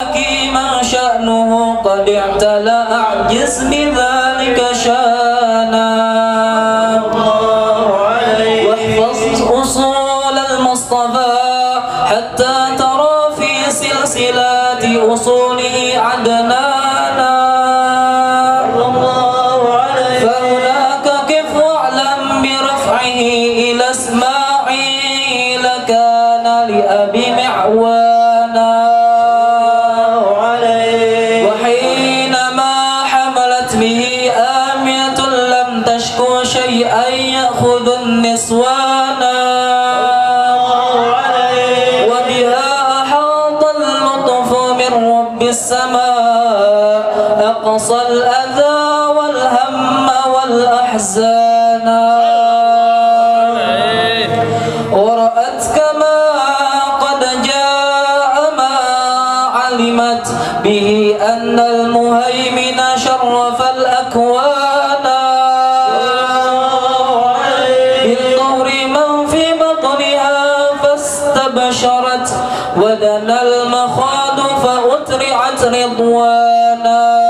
من شأنه قد اعتلى أعجز بذلك شانا واحفظ أصول المصطفى حتى ترى في سلسلات أصوله عدنانا فهناك كف واعلم برفعه إلى إسماعيل كان لأبي معوانا شيئا يأخذ النسوان وبها أحاط اللطف من رب السماء أقصى الأذى والهم والأحزان ورأت كما قد جاء ما علمت به أن المهيمن شرف الأكوان بشرت ودنا المخاض فأترعت رضوانا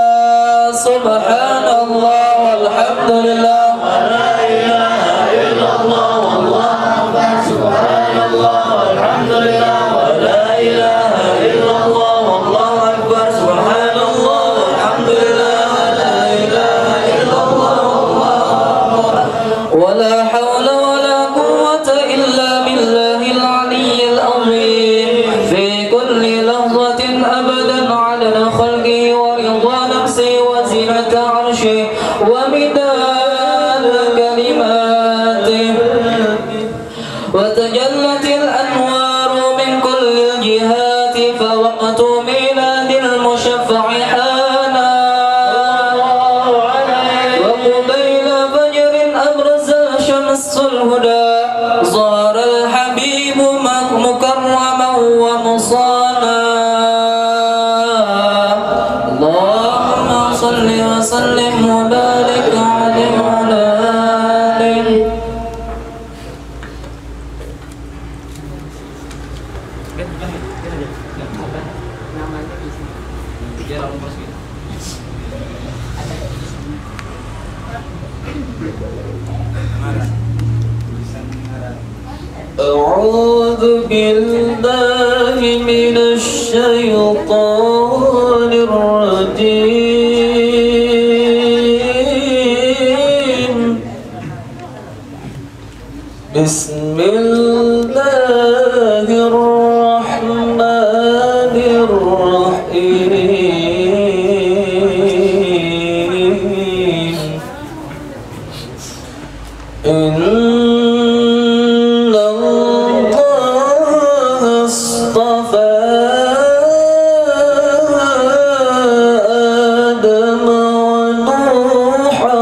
سبحان الله والحمد لله ولا إله إلا الله والله أكبر سبحان الله والحمد لله ولا إله إلا الله والله أكبر سبحان الله والحمد لله ولا إله إلا الله والله أكبر ولا حول ولا قوة إلا بالله العلي العظيم في كل لحظة أبدا عدد خلقه ورضا نفسه وزنة عرشه ومداد كلماته وتجلت الأنوار من كل الجهات فوقت ميلاد المشفع حانا وقبيل فجر أبرز شمس الهدى ظهر الحبيب مكرما ومصانا اللهم صل وسلم وبارك عليه وعلى آله أعوذ بالله من الشيطان الرجيم بسم الله الرحمن الرحيم إن الله اصطفى آدم ونوحا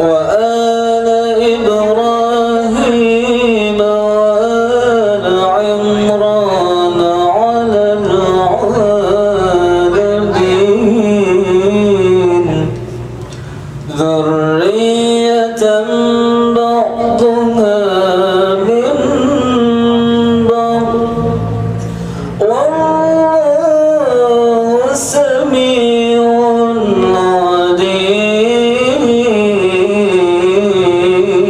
وآل إبراهيم وآل عمران على العالمين ذرية بعضها من بعض والله سميع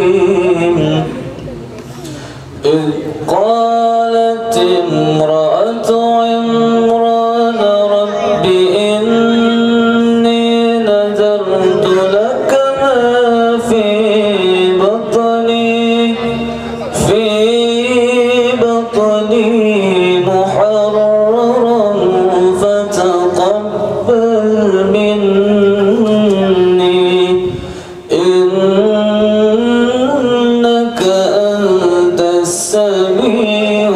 عليم إذ قالت امرأة عمران رب إني نذرت لك ما في بطني محررا فتقبل مني إنك أنت السميع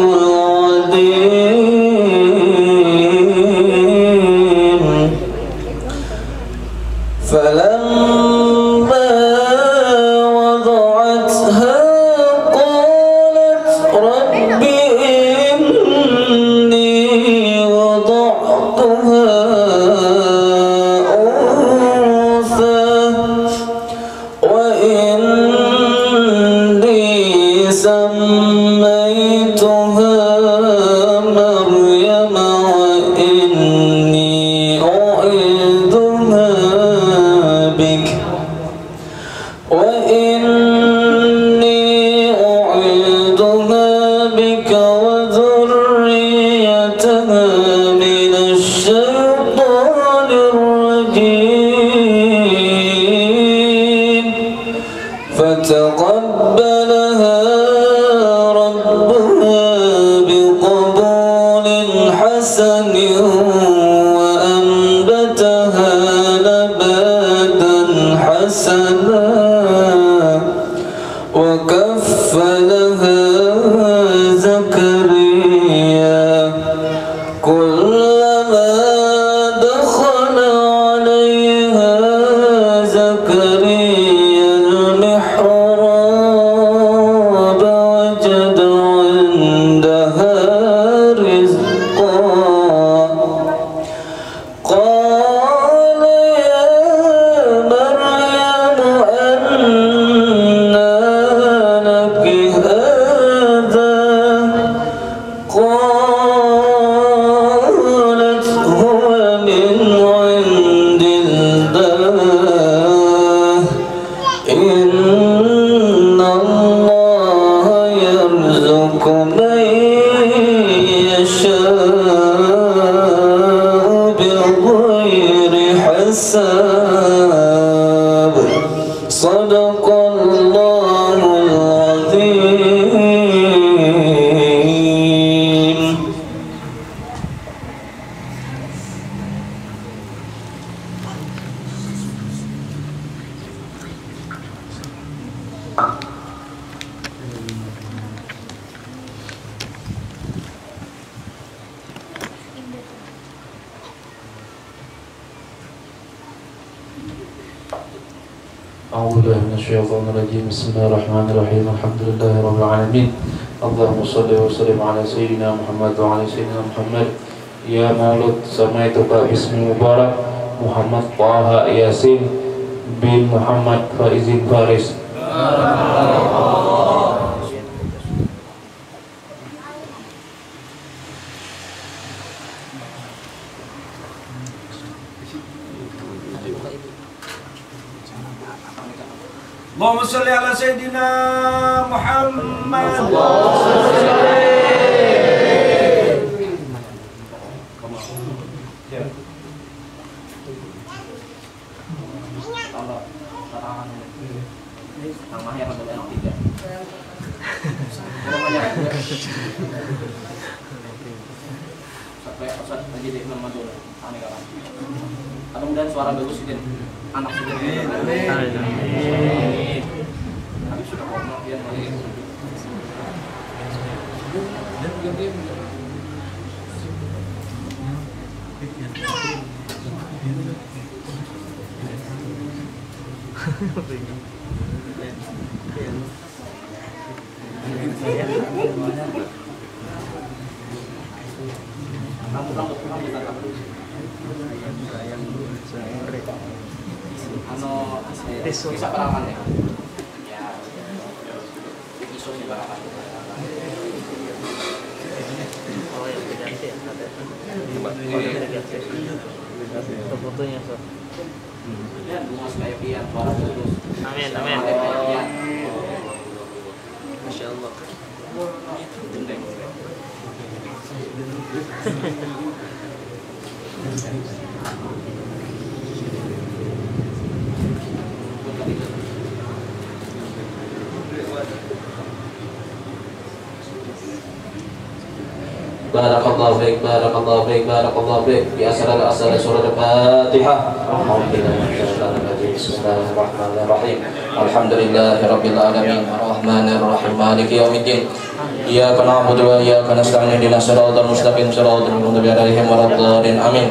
العليم فلما فتقبلها ربها بقبول حسن وأنبتها نباتا حسنا وكفلها زكريا كلما دخل عليها زكريا المحراب وجد عندها رزقا قال يا مريم أنى لك هذا قالت هو من عند الله إن الله يرزق من يشاء بغير حساب صدق الله العظيم. أعوذ بالله من الشيطان الرجيم. بسم الله الرحمن الرحيم. الحمد لله رب العالمين. اللهم صل وسلم على سيدنا محمد وعلى سيدنا محمد. يا مولود سميتك باسم مبارك محمد طه ياسين بن محمد فائزين فارس. Allahumma sholli ala Sayyidina Muhammad. Namanya apa tuh? Tiga. Sampai Ustaz lagi deh nama dulu. Aneh kapan? Atau kemudian suara bagus itu anak sudah. Tapi sudah ngomong dia lagi. Bisa perawan ya? Ya, isu di perawan. Oh ya, ganti ya, ada. Fotonya so. Ya, bunga kayak pian, suara bagus. Amin, amin. Masya Allah. Barakallahu fiik, barakallahu fiik, barakallahu fiik. Di asal surah Al-Fatihah. Bismillahirrahmanirrahim. Alhamdulillahirabbil alamin, arrahmanir rahim, maliki yaumiddin. Iyyaka na'budu wa iyyaka nasta'in, ihdinas siratal mustaqim, siratal ladzina an'amta 'alaihim waladdallin. Amin.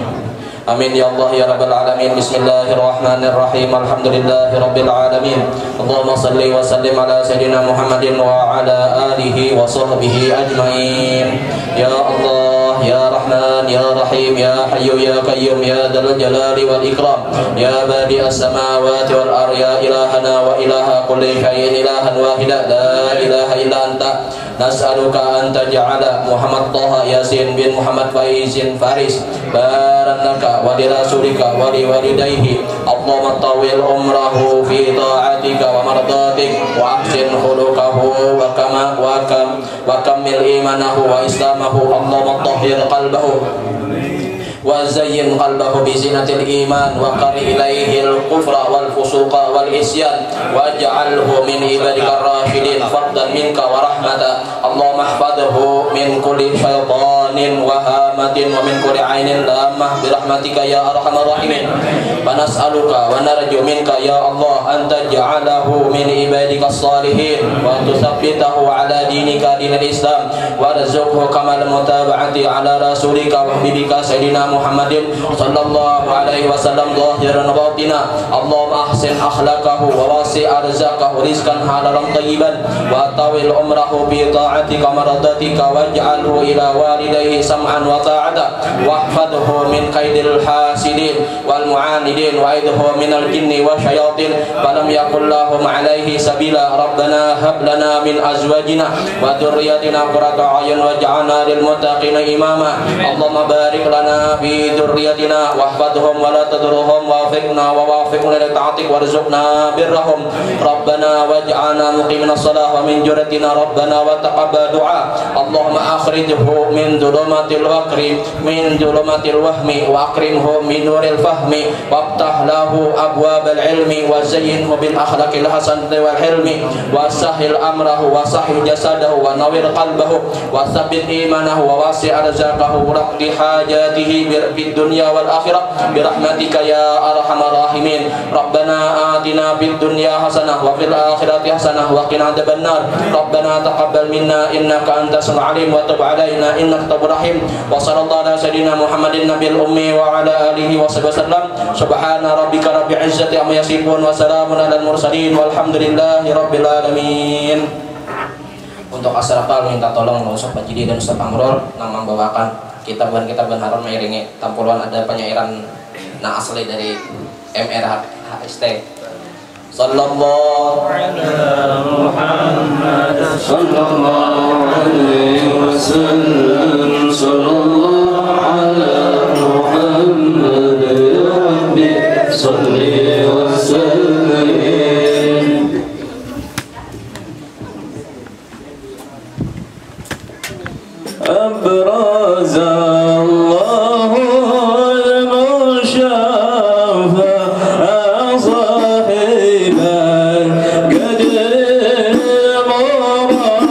Amin ya Allah ya Rabbal Alamin. Bismillahirrahmanirrahim. Alhamdulillahirabbil alamin. Allahumma salli wa sallim ala sayyidina Muhammadin wa ala alihi wa sahbihi ajmain. Ya Allah ya Rahman ya Rahim ya Hayyu ya Qayyum ya Dzal Jalali wal Ikram ya Badi'as samawati wal ardi ya ilahana wa ilaha kulli syai'in ilahan wahida la ilaha illa anta. Nas'aluka an taj'ala Muhammad Taha Yasin bin Muhammad Faizin Faris baranaka wa li rasulika wa li walidayhi. Allahumma tawil umrahu fi ta'atika wa mardatik wa ahsin khuluquhu wa kammil imanahu wa islamahu. Allahumma tahhir qalbahu وزين قلبه بزينة الإيمان وقر إليه الكفر والفسوق والعصيان واجعله من عبادك الراشدين فضلا منك ورحمة. اللهم احفظه من كل شيطان وهامة ومن كل عين لامة برحمتك يا أرحم الراحمين. فنسألك ونرجو منك يا الله أن تجعله من عبادك الصالحين وتثبته على دينك دين الإسلام وارزقه كمال المتابعة على رسولك وحبيبك سيدنا محمد صلى الله عليه وسلم ظاهرا وباطنا. اللهم أحسن أخلاقه ووسع رزقه رزقا حلالا طيبا وطول عمره بطاعتك ومرضاتك واجعله إلى والديه سمعا وطاعة واحفظه من كيد الحاسدين والمعاندين وأيده من الجن والشياطين ولم يكن لهم عليه سبيلا. ربنا هب لنا من أزواجنا وذريتنا قرة أعين واجعلنا للمتقين إماما. اللهم بارك لنا في ذريتنا واحفظهم ولا تضرهم ووافقنا لطاعتك وارزقنا برهم. ربنا واجعلنا مقيمين الصلاة ومن ذريتنا ربنا وتقبل دعاء. اللهم أخرجه من ظلمات الفقر من ظلمات الوهم وأكرمه من نور الفهم وافتح له أبواب العلم وزينه بالأخلاق الحسنة والحلم وسهل أمره وصحح جسده ونور قلبه وثبت إيمانه ووسع رزقه ورقد حاجاته في الدنيا والآخرة برحمتك يا أرحم الراحمين. ربنا آتنا في الدنيا حسنة وفي الآخرة حسنة وقنا عذاب النار. ربنا تقبل منا إنك أنت السميع العليم وتب علينا إنك التواب الرحيم. وصلى الله على سيدنا محمد النبي الأمي وعلى آله وصحبه وسلم. سبحان ربك رب العزة عما يصفون وسلام على المرسلين والحمد لله رب العالمين. Untuk asrafal minta tolong Ustaz Majidi dan Ustaz Amrul yang membawakan kitab-kitab haram mengiringi tampulan ada penyairan asli dari MRHST. Sallallahu alaihi wasallam sallallahu ala Muhammad ya Rabbi salli wa sallim. أبرز الله المشافى صاحب القدر المبارك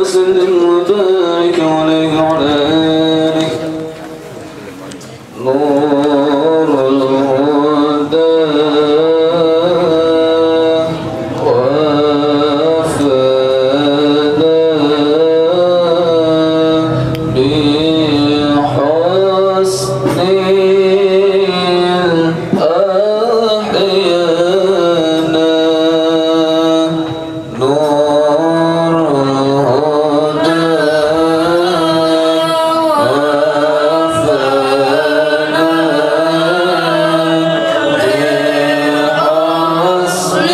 وسلم وبارك عليه وعلى آله نور الهدى وافانا بحسن أحيانا نور الهدى وافانا بحسن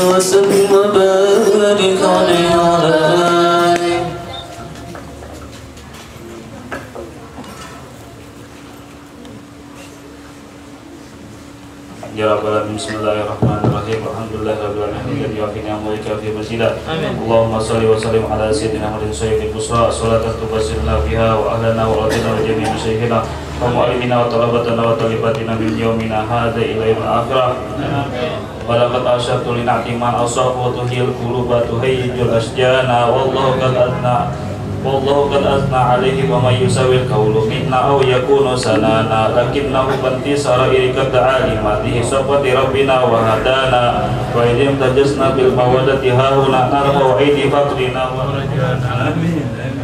وسلم وبارك عليه وعلى آله. Ya Rabbal Alamin, Bismillahirrahmanirrahim. Alhamdulillahirabbil alamin. Alladzi wafina amrika fi masjida. Allahumma shalli wa sallim ala sayyidina Muhammadin sayyidil busra. Salatan tubassirna biha wa ahlana wa radina wa jami'a masyayikhina wa mu'allimina wa talabatana wa talibatina min yaumina hadza ila yaumil akhirah. Walaqad asyartu li na'timan awsafu tuhil quluba tuhayyijul asjana wallahu qad azna alaihi wa may yusawil qawlu minna aw yakunu sanana lakinnahu banti sarairika ta'alimatihi safati rabbina wa hadana wa idim tajasna bil mawadati hauna narfa wa idi fatrina wa rajana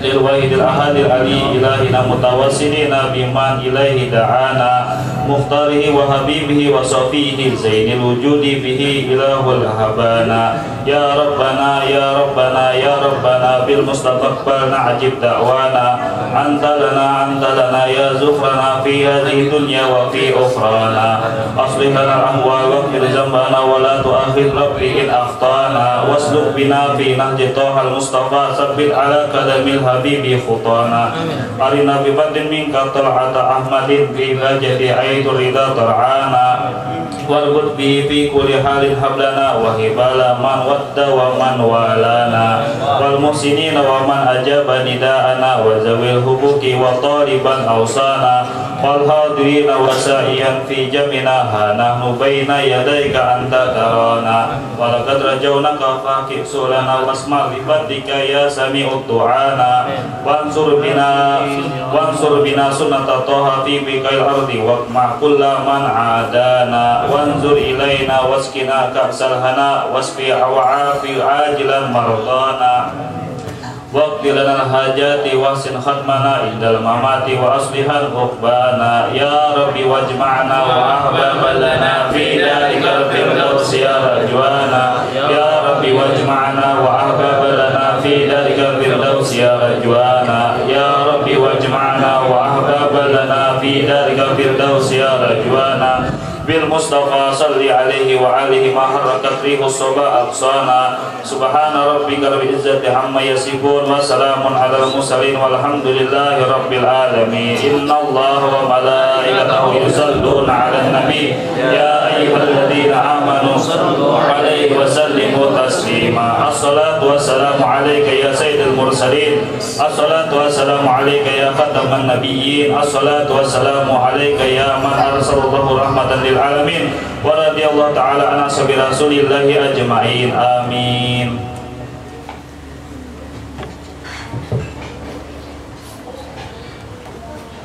lil wahidil ahadil ali ilahina mutawassilina biman ilaihi da'ana mukhtarihi wa habibihi wa safihi zainil wujudi bihi ilahul habana ya rabbana ya rabbana ya rabbana bil mustaqbalna ajib da'wana anta lana ya zufrana fi hadhihi dunya wa fi ukhrana aslih lana al-ahwal wa qil zambana wa la tu'akhidh rabbi in akhtana wasluk bina fi nahji tahal mustafa sabbit ala kadamil habibi khutana arina bi badin minka tal'ata ahmadin fi bajati aidur rida tar'ana warbut bi fi kulli halin hablana wa hibala man wadda wa man walana wal muhsinina wa man ajaba nida'ana wa zawil hubuki wa taliban awsana wal hadirina wa sa'iyan fi jamina hanahnu baina yadayka anta tarana wa laqad rajawnaka faqih sulana wasma libatika ya sami'ud du'ana wansur bina sunnata toha fi bikail ardi wa ma'kulla man adana wanzur ilaina waskina ka'sal hana wasfi awa'afi ajilan mardana waqti lana hajati wahsin khatmana indal mamati wa aslihan uqbana ya rabbi wajma'na wa ahbaba lana fi dalikal firdaus ya rajwana ya rabbi wajma'na wa ahbaba lana fi dalikal firdaus ya rajwana ya rabbi wajma'na wa ahbaba lana fi dalikal firdaus ya rajwana bil Mustafa salli alaihi wa alihi ma harakat rihu soba aqsana subhana rabbika rabbil izzati amma yasifun wa salamun alal mursalin walhamdulillahi rabbil alamin inna allaha wa malaikatahu yusalluna ala nabi ya ayyuhalladzina amanu sallu alaihi wa sallimu taslima as-salatu wassalamu alayka ya sayyidil mursalin as-salatu wassalamu alayka ya khataman nabiyyin as-salatu wassalamu alayka ya man arsalallahu rahmatan lil alamin wa radiyallahu ta'ala an ashabi rasulillahi ajma'in amin.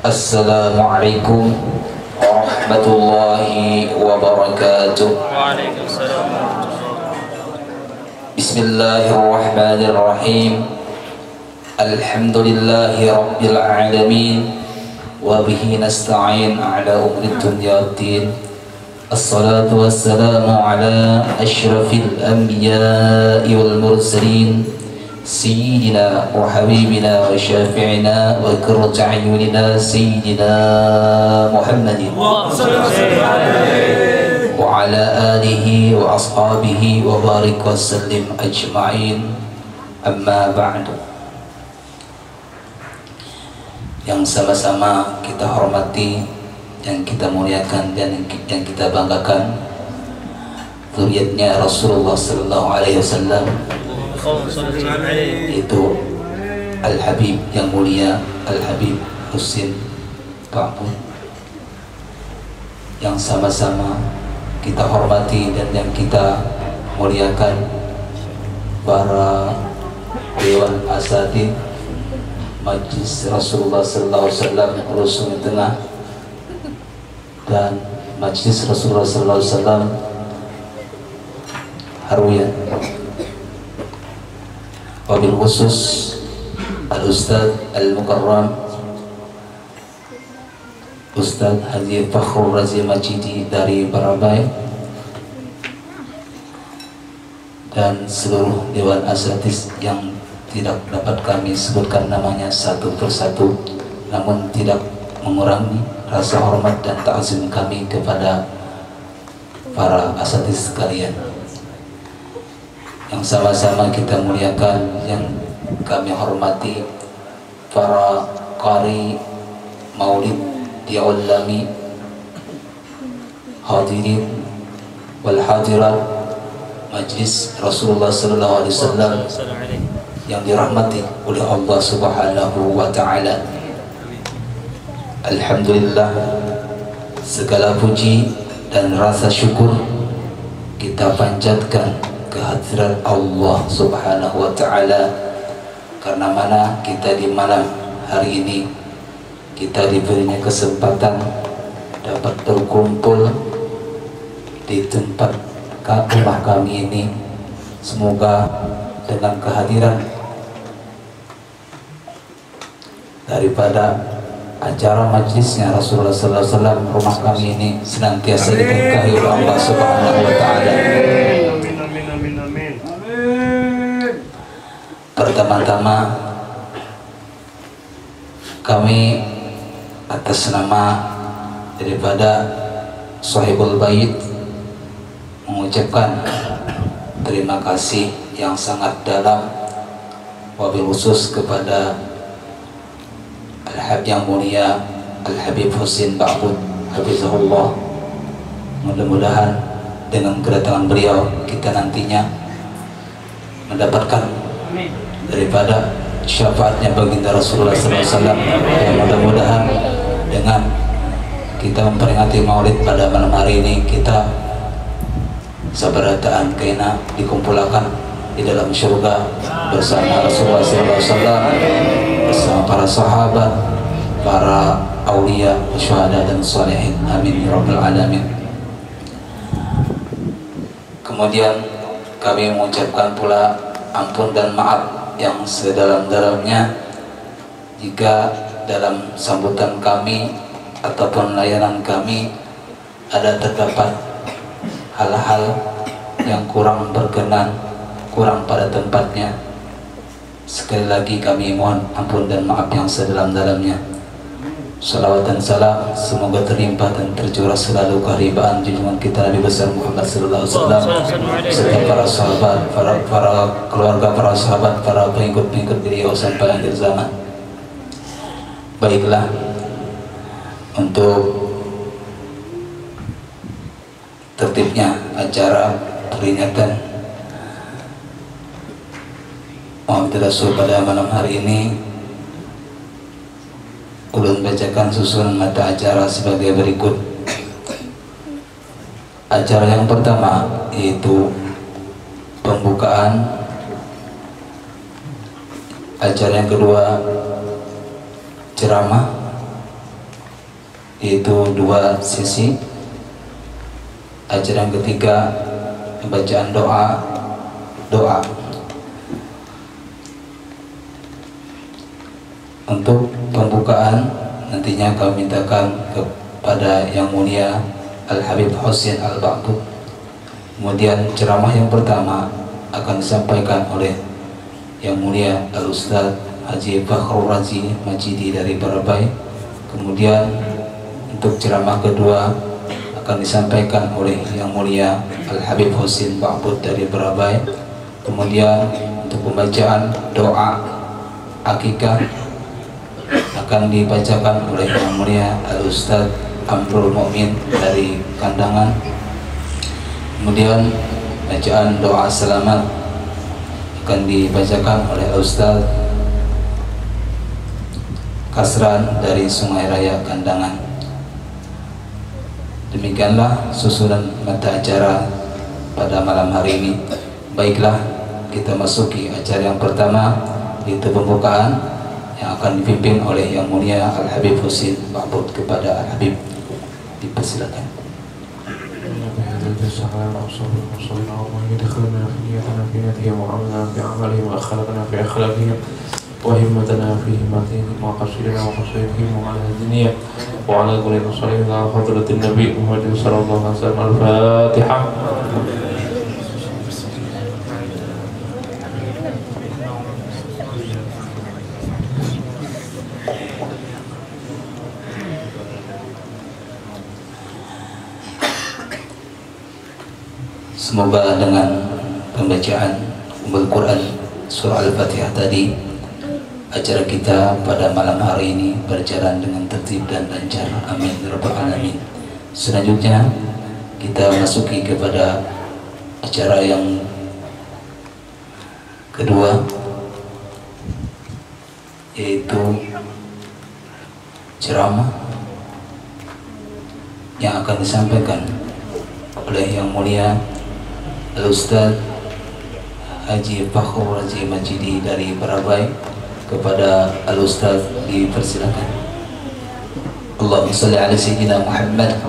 Assalamualaikum warahmatullahi wabarakatuh. Waalaikumsalam. Bismillahirrahmanirrahim. Alhamdulillahi rabbil alamin wa bihi nasta'in ala umri dunya waddin. Assalatu wassalamu ala ashrafil anbiya'i wal mursalin sayyidina wa habibina wa syafi'ina wa qurratu a'yunina sayyidina Muhammadin wa ala alihi wa ashabihi wa barik wa sallim ajma'in. Amma ba'du. Yang sama-sama kita hormati, yang kita muliakan dan yang kita banggakan, zuriatnya Rasulullah sallallahu alaihi wasallam, itu Al-Habib yang mulia, Al-Habib Husin Pak Pun, yang sama-sama kita hormati dan yang kita muliakan, para Dewan Asatidz Majlis Rasulullah sallallahu alaihi wasallam Rusun Tengah dan Majlis Rasulullah sallallahu alaihi wasallam Haruyan, wabil khusus Al-Ustadz Al-Mukarram Ustadz Haji Fakhrul Razi Majidi dari Barabai, dan seluruh Dewan Asatidz yang tidak dapat kami sebutkan namanya satu persatu, namun tidak mengurangi rasa hormat dan ta'zim kami kepada para asatidz sekalian. yang sama-sama kita muliakan, yang kami hormati para qari maulid diulami, hadirin wal hadirat majlis Rasulullah sallallahu alaihi wasallam yang dirahmati oleh Allah Subhanahu wa taala. Alhamdulillah, segala puji dan rasa syukur kita panjatkan kehadirat Allah Subhanahu wa taala, karena mana kita di malam hari ini kita diberinya kesempatan dapat berkumpul di tempat rumah kami ini. Semoga dengan kehadiran daripada acara majlisnya Rasulullah sallallahu alaihi wasallam, rumah kami ini senantiasa diberkahi oleh Allah Subhanahu wa taala. Amin. Pertama-tama kami atas nama daripada Sahibul Bait mengucapkan terima kasih yang sangat dalam, wabil khusus kepada Al-Habib yang mulia Al-Habib Husin Ba'bud Hafizahullah. Mudah-mudahan dengan kedatangan beliau kita nantinya mendapatkan daripada syafaatnya baginda Rasulullah SAW. Dan mudah-mudahan dengan kita memperingati maulid pada malam hari ini, kita sabarataan kena dikumpulkan di dalam surga bersama Rasulullah SAW, bersama para sahabat, para aulia, syuhada dan salihin. Amin ya rabbal alamin. Kemudian kami mengucapkan pula ampun dan maaf yang sedalam-dalamnya jika dalam sambutan kami ataupun layanan kami ada terdapat hal-hal yang kurang berkenan, kurang pada tempatnya. Sekali lagi kami mohon ampun dan maaf yang sedalam-dalamnya. Salawat dan salam semoga terlimpah dan tercurah selalu keharibaan junjungan kita Nabi besar Muhammad sallallahu alaihi wasallam, serta para sahabat, para keluarga para sahabat, para pengikut-pengikut beliau sampai akhir zaman. Baiklah, untuk tertibnya acara peringatan Maulid Rasul pada malam hari ini, ulun bacakan susunan mata acara sebagai berikut. Acara yang pertama yaitu pembukaan, acara yang kedua ceramah yaitu 2 sesi, acara yang ketiga pembacaan doa. Untuk pembukaan nantinya kami mintakan kepada yang mulia Al-Habib Husin Al-Ba'bud. Kemudian ceramah yang pertama akan disampaikan oleh yang mulia Al-Ustaz Haji Fakhrul Razi Majidi dari Barabai. Kemudian untuk ceramah kedua akan disampaikan oleh yang mulia Al-Habib Husin Ba'bud dari Barabai. Kemudian untuk pembacaan doa akikah akan dibacakan oleh yang mulia Al-Ustaz Amrul Mukmin dari Kandangan. Kemudian bacaan doa selamat akan dibacakan oleh Ustaz Kasran dari Sungai Raya Kandangan. Demikianlah susunan mata acara pada malam hari ini. Baiklah, kita masuki acara yang pertama yaitu pembukaan yang akan dipimpin oleh yang mulia Al-Habib Husin Ba'bud. Kepada Al-Habib dipersilakan. وهمتنا في همتهم وقصدنا وقصدهم وعلى الدنيا وعلى كل نصرهم على حضرة النبي محمد صلى الله عليه وسلم. الفاتحة. Semoga dengan pembacaan Ummul Quran surah Al-Fatihah tadi, acara kita pada malam hari ini berjalan dengan tertib dan lancar. Amin ya rabbal alamin. Selanjutnya kita masuki kepada acara yang kedua, yaitu ceramah yang akan disampaikan oleh Yang Mulia Al-Ustaz Haji Fakhrul Razi Majidi dari Barabai. Kepada Al-Ustaz dipersilakan. Allahumma shalli ala sayyidina Muhammad.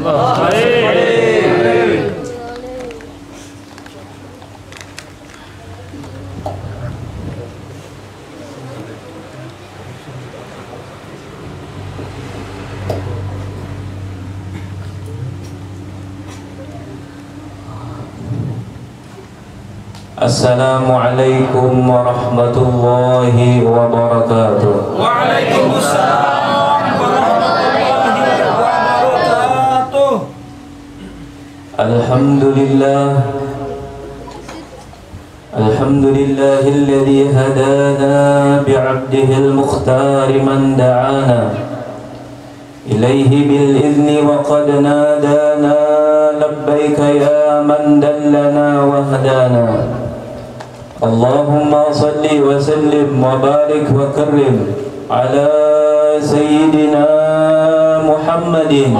Assalamualaikum warahmatullahi wabarakatuh. Waalaikumsalam warahmatullahi wabarakatuh. Alhamdulillahilladzi hadana bi'abdihil mukhtar man da'ana ilaihi bil idzni wa qad nadana labbaika ya man dallana wa hadana. Allahumma salli wa sallim wa barik wa karrim ala sayyidina Muhammadin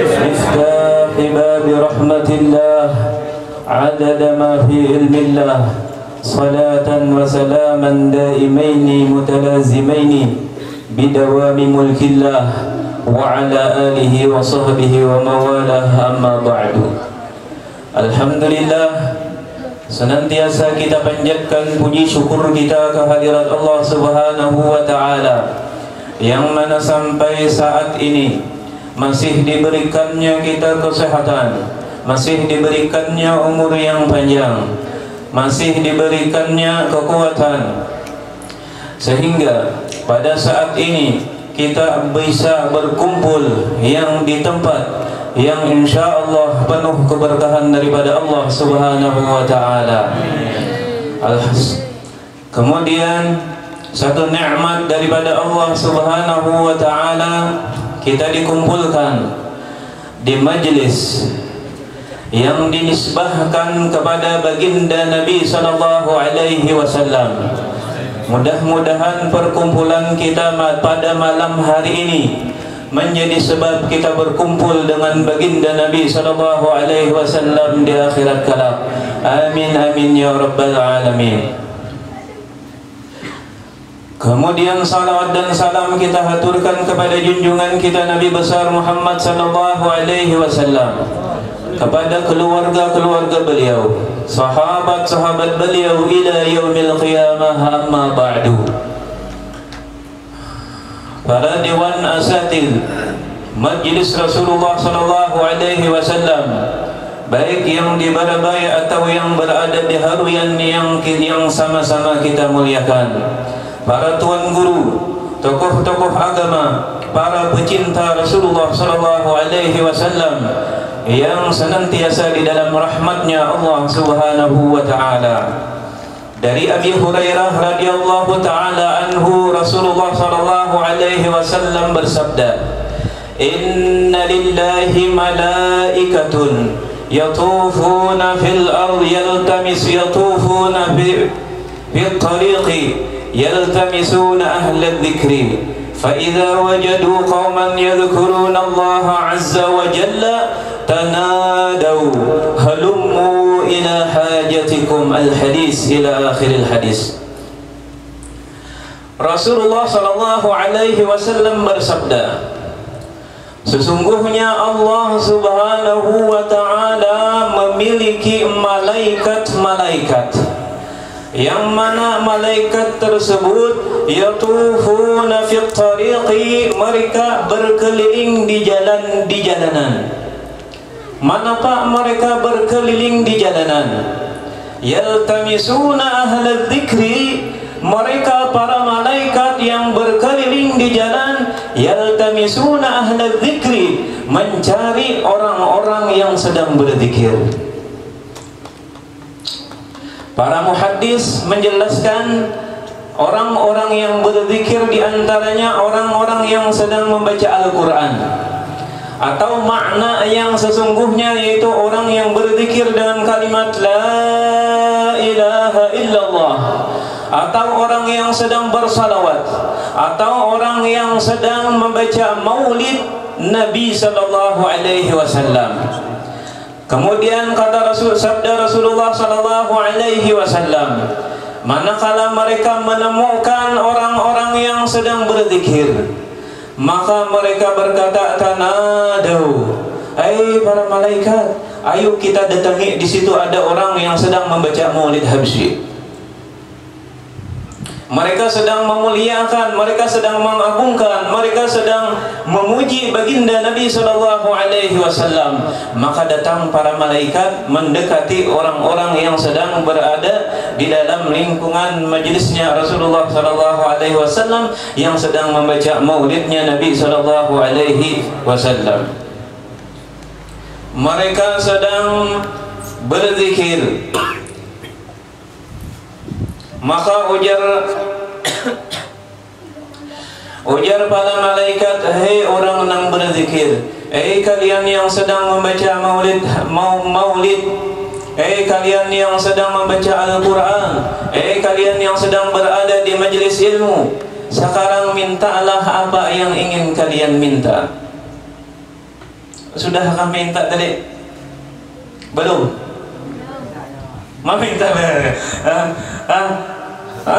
miftahi babi rahmatillah adada ma fi ilmillah salatan wa salaman daimaini mutalazimaini bidawami mulkillah wa ala alihi wa sahbihi wa mawalah, amma ba'du. Alhamdulillah, senantiasa kita panjatkan puji syukur kita kehadirat Allah Subhanahu wa Ta'ala, yang mana sampai saat ini masih diberikannya kita kesehatan, masih diberikannya umur yang panjang, masih diberikannya kekuatan, sehingga pada saat ini kita bisa berkumpul yang di tempat yang insya Allah penuh keberkahan daripada Allah Subhanahu wa Ta'ala. Kemudian satu nikmat daripada Allah Subhanahu wa Ta'ala, kita dikumpulkan di majlis yang dinisbahkan kepada baginda Nabi sallallahu alaihi wasallam. Mudah-mudahan perkumpulan kita pada malam hari ini menjadi sebab kita berkumpul dengan baginda Nabi sallallahu alaihi wasallam di akhirat kelak. Amin amin ya rabbal alamin. Kemudian salawat dan salam kita haturkan kepada junjungan kita Nabi besar Muhammad sallallahu alaihi wasallam, kepada keluarga-keluarga beliau, sahabat-sahabat beliau ila yaumil qiyamah, amma ba'du. Para dewan asatil Majlis Rasulullah sallallahu alaihi wasallam, baik yang di Barabai atau yang berada di Haruyan yang sama-sama kita muliakan, para tuan guru, tokoh-tokoh agama, para pecinta Rasulullah sallallahu alaihi wasallam yang senantiasa di dalam rahmatnya Allah Subhanahu wa Ta'ala. Dari Abi Hurairah radhiyallahu ta'ala anhu, Rasulullah sallallahu alaihi wasallam bersabda, "Inna lillahi malaikatun yatufuna fil ardi yatufuna fil tariqi yaltamisuna ahla dzikri fa idza wajadu qauman yadhkuruna Allah azza wa jalla tanadaw halummu ila hajatikum." Al-hadis ila akhir al-hadis. Rasulullah sallallahu alaihi wasallam bersabda, sesungguhnya Allah Subhanahu wa Ta'ala memiliki malaikat-malaikat, yang mana malaikat tersebut yatufuna fi tariqi, mereka berkeliling di jalanan. Manakah mereka berkeliling di jalanan? Yaltamisuna ahla dzikri, mereka para malaikat yang berkeliling di jalan. Yaltamisuna ahla dzikri, mencari orang-orang yang sedang berzikir. Para muhaddis menjelaskan orang-orang yang berzikir diantaranya orang-orang yang sedang membaca Al-Quran, atau makna yang sesungguhnya yaitu orang yang berzikir dengan kalimat La ilaha illallah, atau orang yang sedang bersalawat, atau orang yang sedang membaca maulid Nabi sallallahu alaihi wasallam. Kemudian kata sabda Rasulullah sallallahu alaihi wasallam, manakala mereka menemukan orang-orang yang sedang berzikir, maka mereka berkata, tanadau, hai para malaikat, ayo kita datangi, di situ ada orang yang sedang membaca maulid habsyi. Mereka sedang memuliakan, mereka sedang mengagungkan, mereka sedang memuji baginda Nabi sallallahu alaihi wasallam. Maka datang para malaikat mendekati orang-orang yang sedang berada di dalam lingkungan majelisnya Rasulullah sallallahu alaihi wasallam yang sedang membaca maulidnya Nabi sallallahu alaihi wasallam. Mereka sedang berzikir. Maka ujar para malaikat, hei orang yang berzikir, hei kalian yang sedang membaca maulid, hei kalian yang sedang membaca Al-Quran, hei kalian yang sedang berada di majelis ilmu, sekarang mintalah apa yang ingin kalian minta. Sudahkah minta tadi? Belum? Mau minta?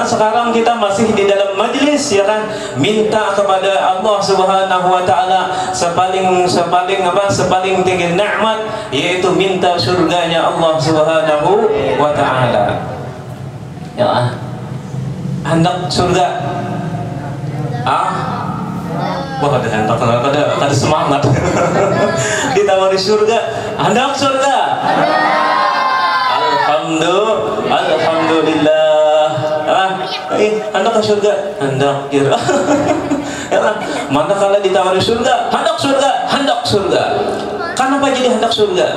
Sekarang kita masih di dalam majlis, ya kan, minta kepada Allah Subhanahu wa taala sepaling tinggi nikmat, yaitu minta surganya Allah Subhanahu wa taala. Ya, hendak surga. Wah, ada semangat. Ditawari surga, hendak surga. Alhamdulillah. Hendak ke surga, hendak kira. Manakala ditawari surga, hendak surga, hendak surga. Kenapa jadi hendak surga?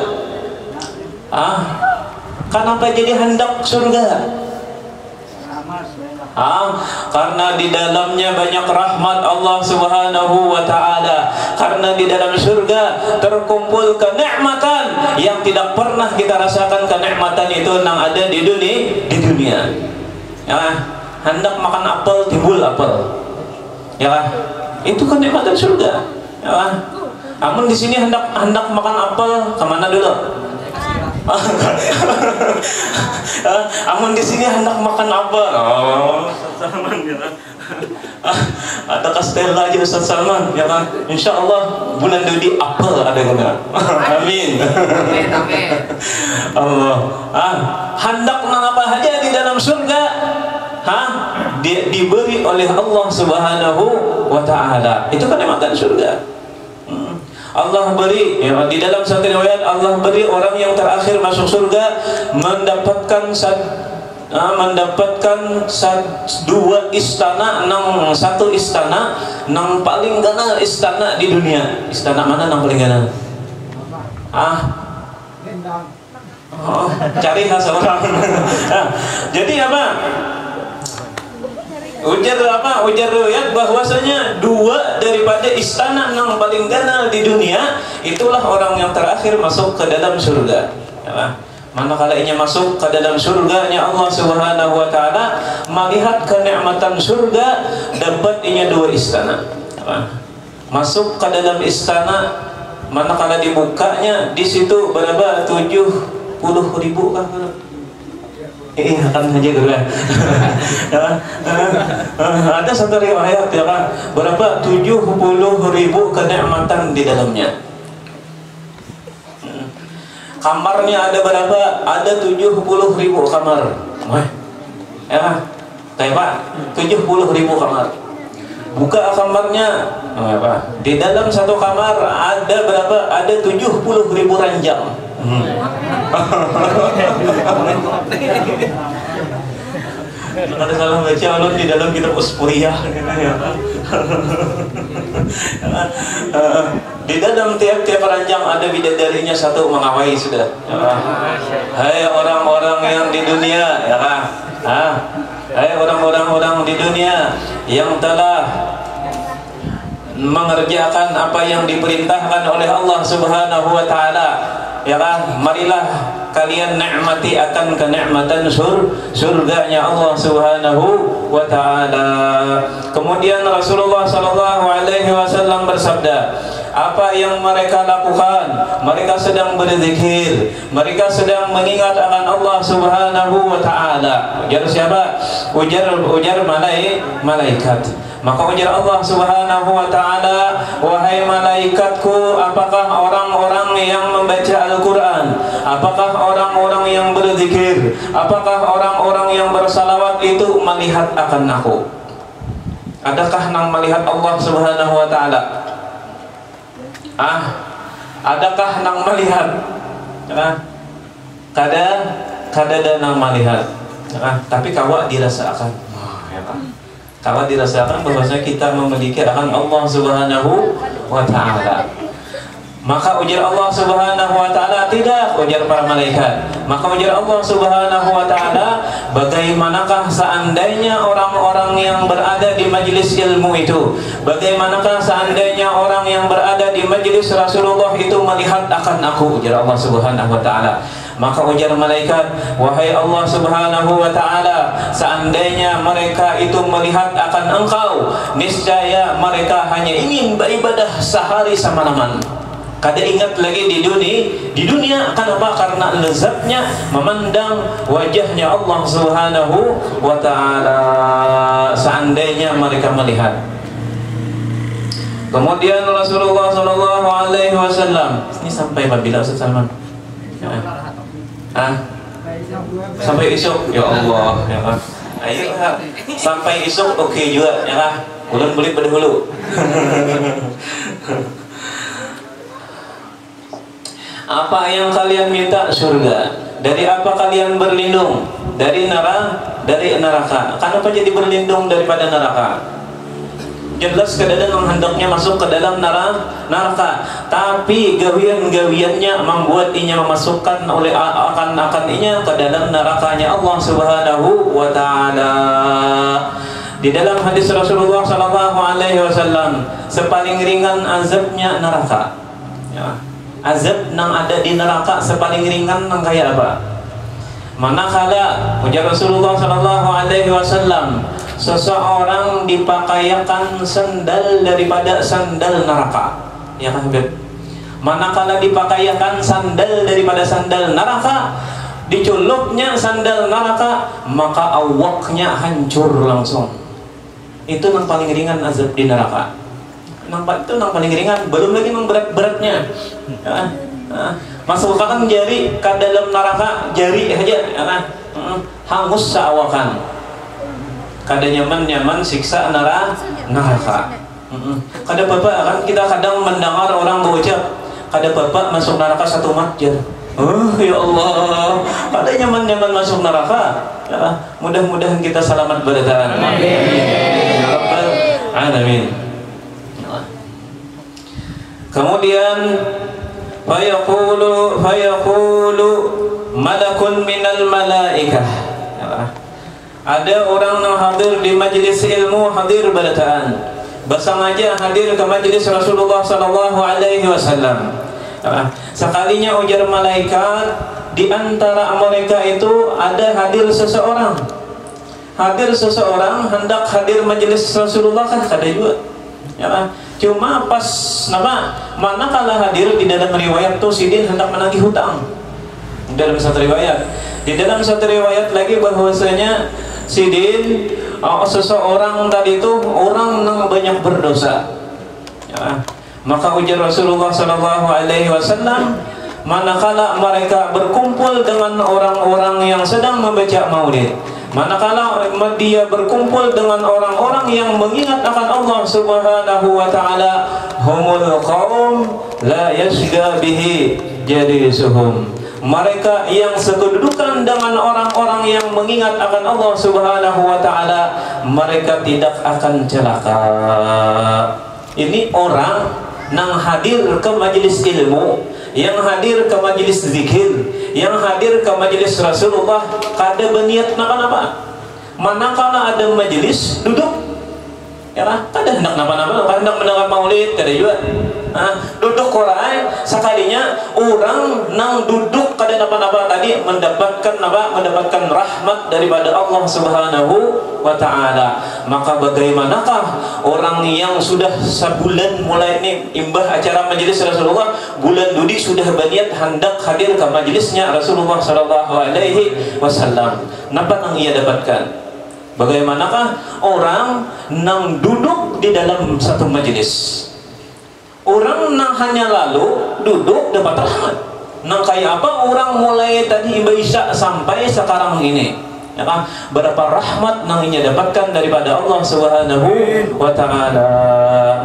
Kenapa jadi hendak surga? Karena di dalamnya banyak rahmat Allah Subhanahu wa taala. Karena di dalam surga terkumpul kenikmatan yang tidak pernah kita rasakan. Kenikmatan itu yang ada di dunia. Ya, hendak makan apel, timbul apel. Ya kan? Itu kenikmatan surga. Ya kan? Namun di sini hendak makan apel, kemana dulu? Amun di sini hendak makan apa? Salman, ya kan? Ada kastel lagi Ustaz Salman, ya kan? Insya Allah bulan Dudi apel ada guna. Amin. Allah. Hendak apa saja di dalam surga, diberi oleh Allah Subhanahu wa taala. Itu kenikmatan surga. Allah beri, ya, di dalam satu riwayat Allah beri orang yang terakhir masuk surga mendapatkan dua istana, satu istana nang paling ganal istana di dunia. Istana mana nang paling ganal? Cari khas orang. Jadi apa? Ujar riwayat bahwasanya dua daripada istana yang paling ganal di dunia itulah orang yang terakhir masuk ke dalam surga. Ya, manakala ia masuk ke dalam surganya Allah Subhanahu wa taala, melihat kenikmatan surga, dapat ia dua istana. Ya, masuk ke dalam istana, manakala dibukanya di situ berapa? 70.000 kah? Akan saja dulu ya. Ada satu riwayat, ya kan, berapa? 70.000 kenikmatan di dalamnya. Kamarnya ada berapa? Ada 70.000 kamar. Ya kan? Pak, 70.000 kamar. Buka kamarnya, di dalam satu kamar ada berapa? Ada 70.000 ranjang. Ada salah baca alun di dalam kitab Uspuriyah. Di dalam tiap-tiap ranjang ada bidadarinya satu mengawai sudah. Hai orang-orang yang di dunia, ya, Orang-orang di dunia yang telah mengerjakan apa yang diperintahkan oleh Allah Subhanahu wa taala, ya kan? Marilah kalian nikmati akan kenikmatan surganya Allah Subhanahu wa taala. Kemudian Rasulullah sallallahu alaihi wasallam bersabda, apa yang mereka lakukan, mereka sedang berzikir, mereka sedang mengingat akan Allah Subhanahu wa taala. Ujar siapa? Ujar malaikat. Maka ujar Allah Subhanahu wa taala, wahai malaikatku, apakah orang-orang yang membaca Al-Qur'an, apakah orang-orang yang berzikir, apakah orang-orang yang bersalawat itu melihat akan aku? Adakah nang melihat Allah Subhanahu wa taala? Adakah nang melihat? Kada nang melihat. Tapi kawak dirasakan. Kawak dirasakan bahwasanya kita memiliki akan Allah Subhanahu wa taala. Maka ujar Allah Subhanahu wa taala, tidak, ujar para malaikat. Maka ujar Allah Subhanahu wa taala, bagaimanakah seandainya orang-orang yang berada di majelis ilmu itu, bagaimanakah seandainya orang yang berada di majelis Rasulullah itu melihat akan aku, ujar Allah Subhanahu wa taala. Maka ujar malaikat, wahai Allah Subhanahu wa taala, seandainya mereka itu melihat akan engkau, niscaya mereka hanya ingin beribadah sehari semalaman. Kada ingat lagi di dunia. Kenapa? Karena lezatnya memandang wajahnya Allah Subhanahu wa taala seandainya mereka melihat. Kemudian Rasulullah sallallahu alaihi wasallam, ini sampai bila Ustaz Salman? Sampai esok, ya Allah, ya kan? Ayo, sampai esok oke juga, ya kan? Ulun beli berdahulu. Apa yang kalian minta? Surga. Dari apa kalian berlindung? Dari neraka. Kenapa jadi berlindung daripada neraka? Jelas kadang hendaknya masuk ke dalam neraka, tapi gawian-gawiannya membuat inya memasukkan oleh akan inya ke dalam nerakanya Allah Subhanahu wa taala. Di dalam hadis Rasulullah sallallahu alaihi wasallam, sepaling ringan azabnya neraka. Ya. Azab nang ada di neraka sepaling ringan nang kayak apa? Manakala ujar Rasulullah sallallahu alaihi wasallam, seseorang dipakaikan sandal daripada sandal neraka, ya kan? Manakala dipakaikan sandal daripada sandal neraka, diculupnya sandal neraka, maka awaknya hancur langsung. Itu yang paling ringan azab di neraka. Nampak itu yang paling ringan, belum lagi yang berat-beratnya. Masukkan jari ke dalam neraka, jari aja, ya kan? Hangus seawakan. Kada nyaman siksa neraka. Kada bapak kan kita kadang mendengar orang berucap, kada bapak masuk neraka satu matjar. Oh ya Allah, kada nyaman masuk neraka. Ya, mudah-mudahan kita selamat bertahan. Amin. Ya Rabbal alamin. Kemudian fayaqulu malakun minal malaikah. Ada orang yang hadir di majlis ilmu, hadir berataan, bersengaja hadir ke majlis Rasulullah sallallahu alaihi wasallam. Sekalinya ujar malaikat, di antara mereka itu ada hadir seseorang. Hadir seseorang hendak hadir majlis Rasulullah kan kada juga. Ya kan? Cuma pas manakala hadir di dalam riwayat tuh sidin hendak menagih hutang. Dalam satu riwayat. Di dalam satu riwayat lagi bahwasanya sidin seseorang tadi itu orang yang banyak berdosa. Ya. Maka ujar Rasulullah sallallahu alaihi wasallam, manakala mereka berkumpul dengan orang-orang yang sedang membaca maulid, manakala dia berkumpul dengan orang-orang yang mengingat akan Allah Subhanahu wa taala, humul qaum la yasga bihi jalisuhum. Mereka yang sekedudukan dengan orang-orang yang mengingat akan Allah Subhanahu wa taala, mereka tidak akan celaka. Ini orang nang hadir ke majelis ilmu, yang hadir ke majelis zikir, yang hadir ke majelis Rasulullah, kada berniat apa? manakala ada majelis duduk, ya lah, kada hendak napa-napa, kada hendak mendengar maulid, kada juga. Duduk Quran sekalinya orang nang duduk kada napa-napa tadi mendapatkan apa? Mendapatkan rahmat daripada Allah Subhanahu wa taala. Maka bagaimanakah orang yang sudah sebulan mulai ini imbah acara majelis Rasulullah, bulan Dudi sudah berniat hendak hadir ke majelisnya Rasulullah sallallahu alaihi wasallam. Napa nang ia dapatkan? Bagaimanakah orang nang duduk di dalam satu majelis? Orang nang hanya lalu duduk dapat rahmat. Nang kayak apa orang mulai tadi ibadah isya sampai sekarang ini, ya kan? Berapa rahmat nang ia dapatkan daripada Allah Subhanahu wa taala.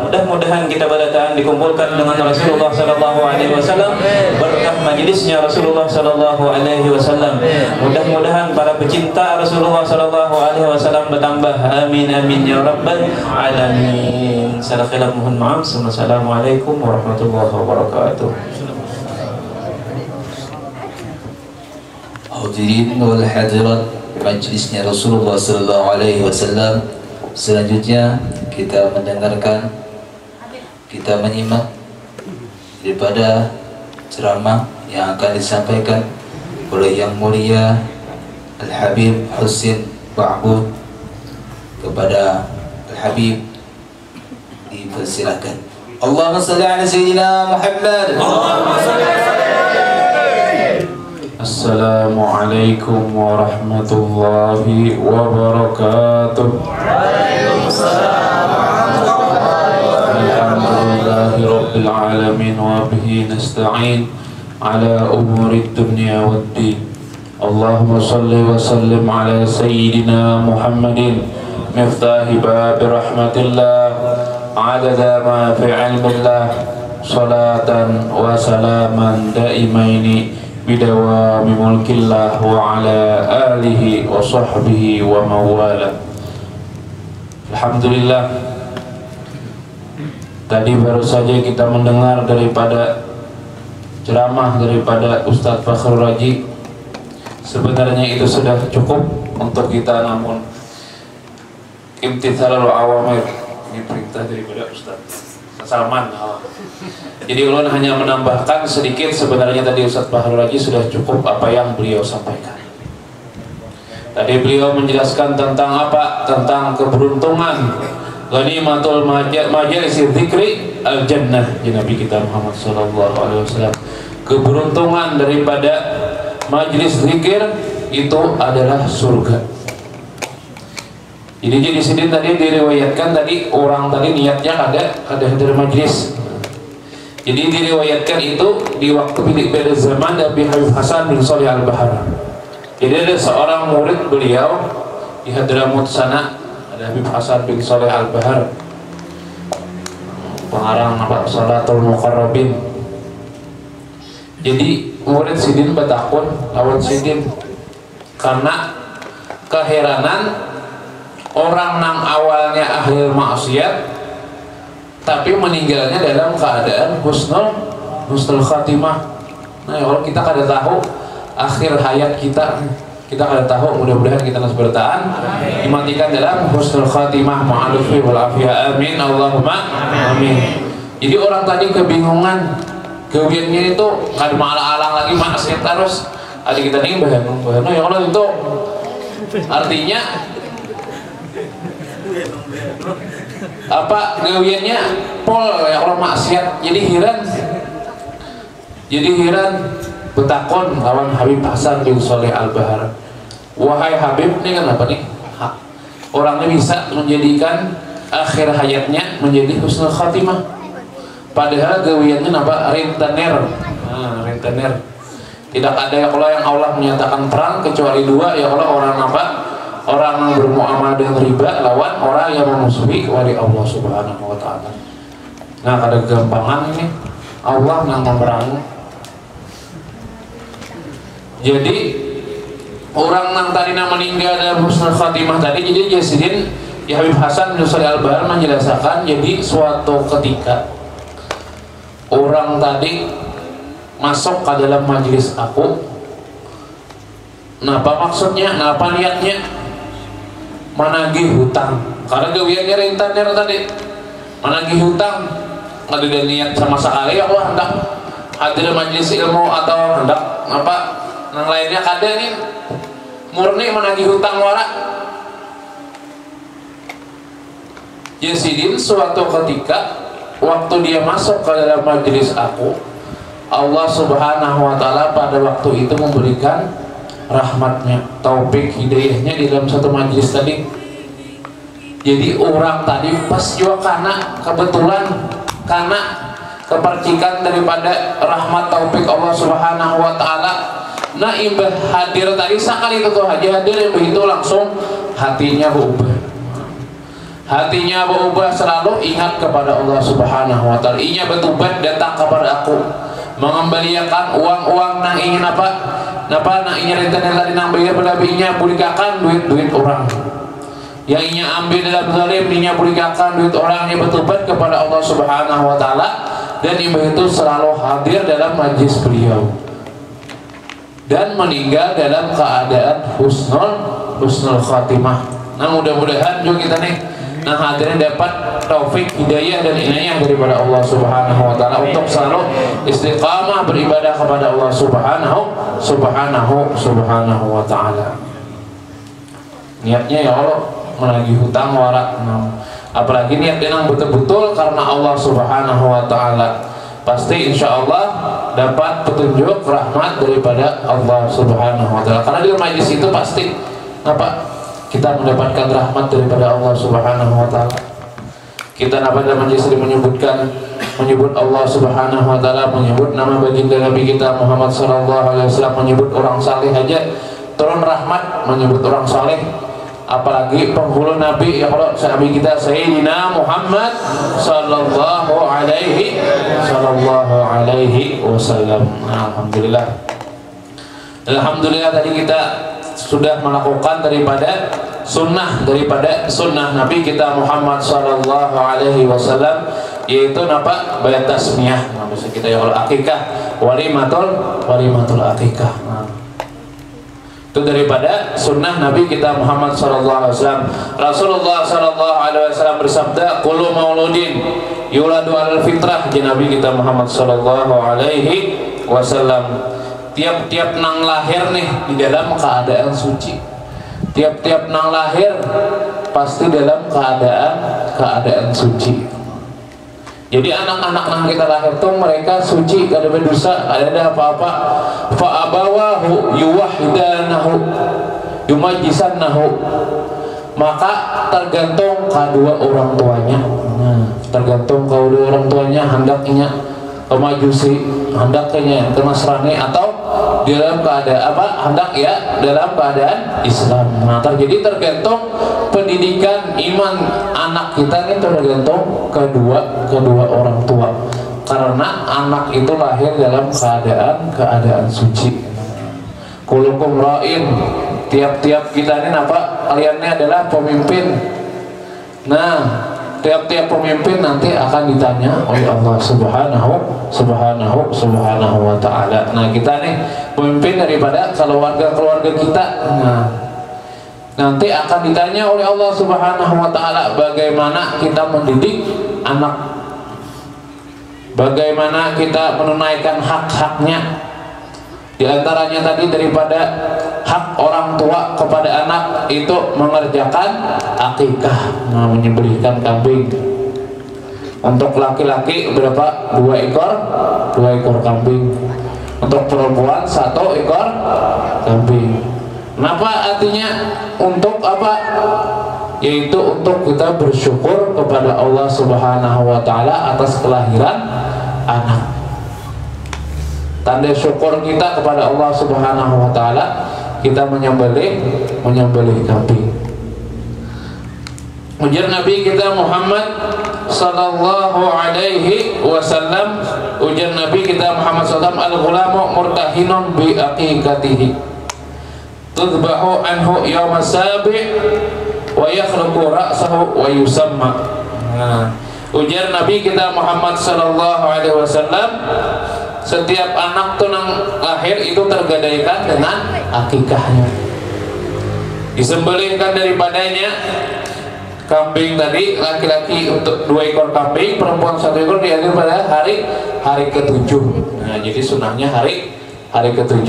Mudah-mudahan kita berdatang dikumpulkan dengan Rasulullah sallallahu alaihi wasallam, berkah majelisnya Rasulullah sallallahu alaihi wasallam. Mudah-mudahan para pecinta Rasulullah sallallahu alaihi wasallam bertambah. Amin amin ya rabbal alamin. Salah khilaf mohon maaf. Assalamualaikum warahmatullahi wabarakatuh. Hadirin wal hadirat majlisnya Rasulullah sallallahu alaihi wasallam. Selanjutnya kita mendengarkan, kita menyimak daripada ceramah yang akan disampaikan oleh Yang Mulia Al-Habib Husin Ba'bud. Kepada Al-Habib dipersilakan. Allahumma salli ala Sayyidina Muhammad. Assalamualaikum warahmatullahi wabarakatuh. Alhamdulillahi rabbil alamin wa bihi nasta'in ala umuri dunya waddin. Allahumma salli wa sallim ala sayyidina Muhammadin miftahi bab rahmatillah adada ma fi ilmillah salatan wa salaman daimaini bidawami mulkillah wa ala alihi wa sahbihi wa mawala. Alhamdulillah, tadi baru saja kita mendengar daripada ceramah daripada Ustadz Fakhrul Raji. Sebenarnya itu sudah cukup untuk kita, namun imtithalul awamir, ini perintah daripada Ustadz Salman. Jadi ulun hanya menambahkan sedikit. Sebenarnya tadi Ustadz Fakhrul Raji sudah cukup apa yang beliau sampaikan. Tadi beliau menjelaskan tentang apa? Tentang keberuntungan ghanimatul majalis dzikri al-jannah, Nabi kita Muhammad sallallahu alaihi wasallam. Keberuntungan daripada majelis zikir itu adalah surga. Jadi di sini tadi diriwayatkan tadi orang tadi niatnya ada hadir majelis. Jadi diriwayatkan itu di waktu pada zaman Nabi Habib Hasan bin Shalih Al-Bahar. Jadi ada seorang murid beliau di Hadramut sana, ada Habib Hasan bin Shalih Al-Bahar, pengarang nama Salatul Muqarrabin. Jadi murid sidin bertakun lawan sidin karena keheranan orang nang awalnya ahli maksiat tapi meninggalnya dalam keadaan husnul khatimah. Nah, kalau kita kada tahu akhir hayat kita kada tahu. Mudah-mudahan kita harus bertahan dimatikan dalam husnul khatimah ma'alufi wal afiyah. Amin Allahumma amin. Jadi orang tadi kebingungan, kewiannya itu kada malah-alang lagi maksiat terus. Adik kita nih bahano ya Allah, itu artinya apa gawiannya pol ya Allah maksiat. Jadi heran betakon lawan Habib Hasan bin Shalih Al-Bahar. Wahai Habib, ini kan apa nih? Orangnya bisa menjadikan akhir hayatnya menjadi husnul khatimah, padahal gawiannya apa? Rentenir. Rentenir. Tidak ada ya Allah yang Allah menyatakan terang kecuali dua, ya Allah, orang apa? Orang bermuamalah dengan riba lawan orang yang memusuhi wali Allah Subhanahu wa taala. Nah, ada gampangan ini Allah nang memerang. Jadi orang nang tadi nama meninggal dalam husnul khatimah tadi, jadi Jasidin ya Habib Hasan bin Shalih Al-Bahar menjelaskan, jadi suatu ketika orang tadi masuk ke dalam majelis aku. Napa maksudnya? Napa niatnya? managih hutang. Karena gawiannya rintannya tadi managih hutang, nggak ada niat sama sekali ya Allah hendak hadir majelis ilmu atau hendak apa yang lainnya kada nih murni menagih hutang wara. Yazidin suatu ketika waktu dia masuk ke dalam majelis aku, Allah Subhanahu wa Ta'ala pada waktu itu memberikan rahmatnya, taufik, hidayahnya di dalam satu majelis tadi. Jadi orang tadi pas juga karena kebetulan, karena kepercikan daripada rahmat taufik Allah Subhanahu wa Ta'ala. Nah imbah hadir tadi sekali itu aja hadir, imbah itu langsung hatinya berubah. Hatinya berubah, selalu ingat kepada Allah Subhanahu wa Ta'ala. Inya bertobat datang kepada aku, mengembalikan uang-uang nang ingin apa nang ingin rentenir tadi nang bayar berlebihnya, pulikakan duit orang yang inya ambil dalam zalim, inya pulikakan duit orang yang bertobat kepada Allah Subhanahu wa Ta'ala. Dan imbah itu selalu hadir dalam majlis beliau dan meninggal dalam keadaan husnul khatimah. Nah mudah-mudahan juga kita nih hadirin dapat taufik, hidayah dan inayah daripada Allah Subhanahu wa Ta'ala untuk selalu istiqamah beribadah kepada Allah Subhanahu wa Ta'ala. Niatnya ya Allah menagih hutang warak, apalagi niat yang betul-betul karena Allah Subhanahu wa Ta'ala, pasti insya Allah dapat petunjuk rahmat daripada Allah Subhanahu wa Ta'ala. Karena di majlis itu pasti kita mendapatkan rahmat daripada Allah Subhanahu wa Ta'ala. Kita dapat dalam majlis ini menyebut Allah Subhanahu wa Ta'ala, menyebut nama baginda Nabi kita Muhammad sallallahu alaihi wasallam, menyebut orang saleh aja turun rahmat, menyebut orang saleh, apalagi penghulu Nabi ya Allah, sahabat kita Sayyidina Muhammad sallallahu alaihi wasallam. Alhamdulillah tadi kita sudah melakukan daripada sunnah Nabi kita Muhammad sallallahu alaihi wasallam, yaitu apa? Bayat tasmiyah. Maksud kita ya Allah akikah, walimatul akikah. Itu daripada sunnah Nabi kita Muhammad sallallahu alaihi wasallam. Rasulullah sallallahu alaihi wasallam bersabda, "Kullu mauludin yuladu alal fitrah." Nabi kita Muhammad sallallahu alaihi wasallam, tiap-tiap nang lahir nih di dalam keadaan suci. Tiap-tiap nang lahir pasti dalam keadaan suci. Jadi anak-anak nang kita lahir tuh mereka suci, gak ada berdosa, gak ada apa-apa. Fa abawahu yuwahidanahu yumajjisannahu, maka tergantung kedua orang tuanya. Tergantung kedua orang tuanya hendaknya Majusi, hendaknya ke Nasrani, atau dalam keadaan hendak ya dalam keadaan Islam. Nah terjadi tergantung pendidikan iman anak kita ini tergantung kedua orang tua, karena anak itu lahir dalam keadaan suci. Kulukum ra'in, tiap-tiap kita ini kalian ini adalah pemimpin. Nah tiap-tiap pemimpin nanti akan ditanya oleh Allah Subhanahu wa Ta'ala. Nah kita nih pemimpin daripada keluarga kita. Nah nanti akan ditanya oleh Allah Subhanahu wa Ta'ala bagaimana kita mendidik anak, bagaimana kita menunaikan hak-haknya. Di antaranya tadi daripada hak orang tua kepada anak itu mengerjakan akikah, menyembelihkan kambing. Untuk laki-laki berapa? 2 ekor kambing. Untuk perempuan 1 ekor kambing. Kenapa artinya? Untuk apa? Yaitu untuk kita bersyukur kepada Allah Subhanahu wa Ta'ala atas kelahiran anak. Tanda syukur kita kepada Allah Subhanahu wa Ta'ala, kita menyembelih kambing. Ujar Nabi kita Muhammad sallallahu alaihi wasallam, ujar Nabi kita Muhammad sallallahu alaihi wasallam, al-ghulamu murtahinun bi aqiqatihi tudbahu anhu yawma sabi' wa yakhluqu ra'sahu wa yusamma. Ujar Nabi kita Muhammad sallallahu alaihi wasallam, setiap anak tuh nang lahir itu tergadaikan dengan akikahnya. disembelihkan daripadanya kambing tadi, laki-laki untuk 2 ekor kambing, perempuan 1 ekor diakhir pada hari ke-7. Nah, jadi sunahnya hari ke-7.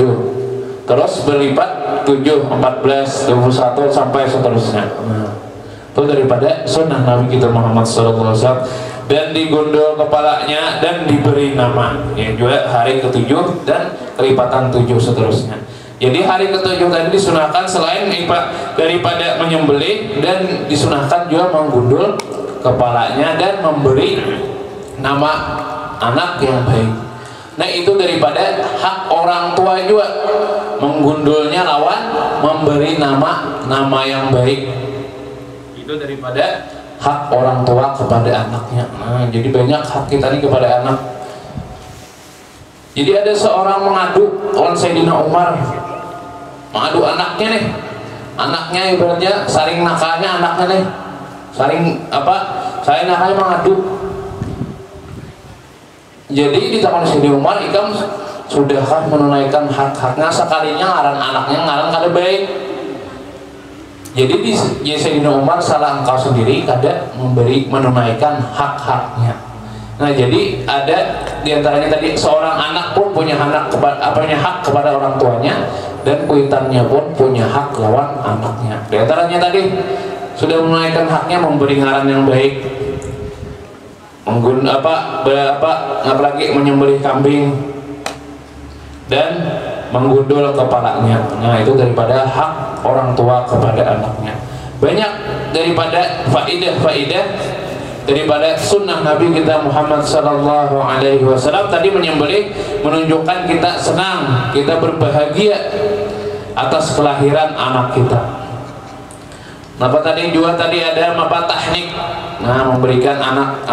Terus berlipat 7, 14, 21 sampai seterusnya. Nah, itu daripada sunnah Nabi kita Muhammad SAW. Dan digondol kepalanya dan diberi nama, yang juga hari ke-7 dan kelipatan 7 seterusnya. Jadi hari ke-7 tadi disunahkan selain daripada menyembelih, dan disunahkan juga menggundul kepalanya dan memberi nama anak yang baik. Nah, itu daripada hak orang tua juga, menggundulnya lawan memberi nama yang baik. Itu daripada hak orang tua kepada anaknya. Nah, jadi banyak hak kita nih kepada anak. Jadi ada seorang mengadu lawan Sayyidina Umar, mengadu anaknya nih. Anaknya ibaratnya saling nakalnya, anaknya nih saling nakalnya mengadu. Jadi ditakoni Sayyidina Umar, ikam sudahkah menunaikan hak-haknya sekalinya ngaran anaknya ngaran kada baik. Jadi Sayyidina Umar salah engkau sendiri kada menunaikan hak-haknya. Nah, jadi ada diantaranya tadi seorang anak pun punya hak kepada orang tuanya, dan kuitannya pun punya hak lawan anaknya. Diantaranya tadi sudah menunaikan haknya memberi ngaran yang baik, apalagi menyembelih kambing dan menggundul kepalanya. Nah, itu daripada hak orang tua kepada anaknya. Banyak daripada faidah daripada sunnah Nabi kita Muhammad sallallahu alaihi wasallam tadi menyembelih, menunjukkan kita senang, kita berbahagia atas kelahiran anak kita. Tadi ada tahnik. Nah, memberikan anak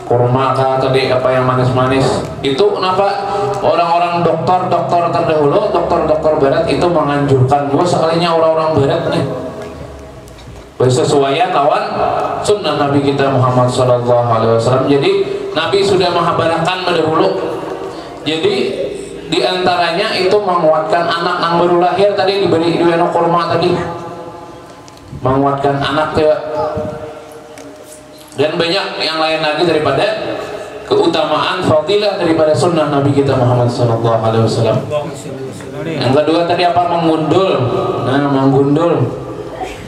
kurma tadi yang manis-manis. Itu orang-orang dokter terdahulu, dokter barat itu menganjurkan juga sekalinya orang-orang barat nih bersesuaian lawan sunnah Nabi kita Muhammad SAW. Jadi Nabi sudah menghabarkan mendahulu. Jadi diantaranya itu menguatkan anak yang baru lahir tadi diberi kurma tadi, menguatkan anak ya. Dan banyak yang lain lagi daripada keutamaan fadilah daripada sunnah Nabi kita Muhammad SAW. Yang kedua tadi menggundul. Nah,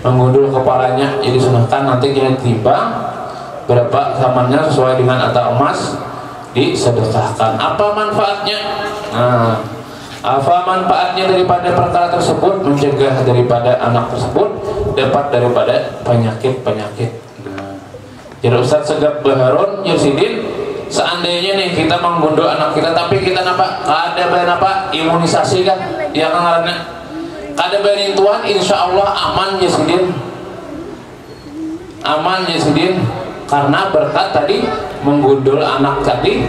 menggundul kepalanya. Jadi sunahkan nanti kita timbang berapa samannya sesuai dengan atau emas, disedekahkan. Apa manfaatnya? Nah, apa manfaatnya daripada perkara tersebut? Mencegah daripada anak tersebut dapat daripada penyakit-penyakit. Jadi Ustaz Segap Baharun Yusidin, seandainya nih kita menggundul anak kita tapi kita imunisasi kan? Ya kan ngaranna. Kada bayarin Tuhan, insya Allah aman Yusidin. Aman Yusidin, karena berkat tadi menggundul anak tadi,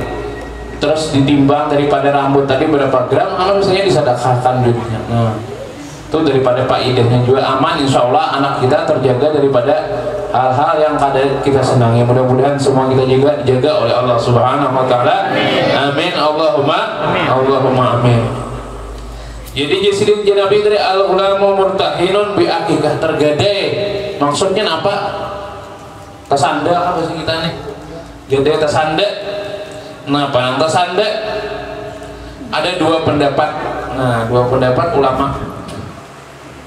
terus ditimbang daripada rambut tadi berapa gram, kalau misalnya disedekahkan duitnya. Nah, itu daripada faedahnya juga aman, insya Allah anak kita terjaga daripada hal-hal yang kada kita senangi. Mudah-mudahan semua kita juga dijaga oleh Allah Subhanahu wa taala. Amin. Allahumma amin. Jadi Yusidin Janabi dari al-ulamu murtahinun bi akikah, tergadai. Maksudnya apa? Tasanda apa sih kita nih? Gadai tasanda. Nah, panang tasanda ada 2 pendapat. Nah, 2 pendapat ulama.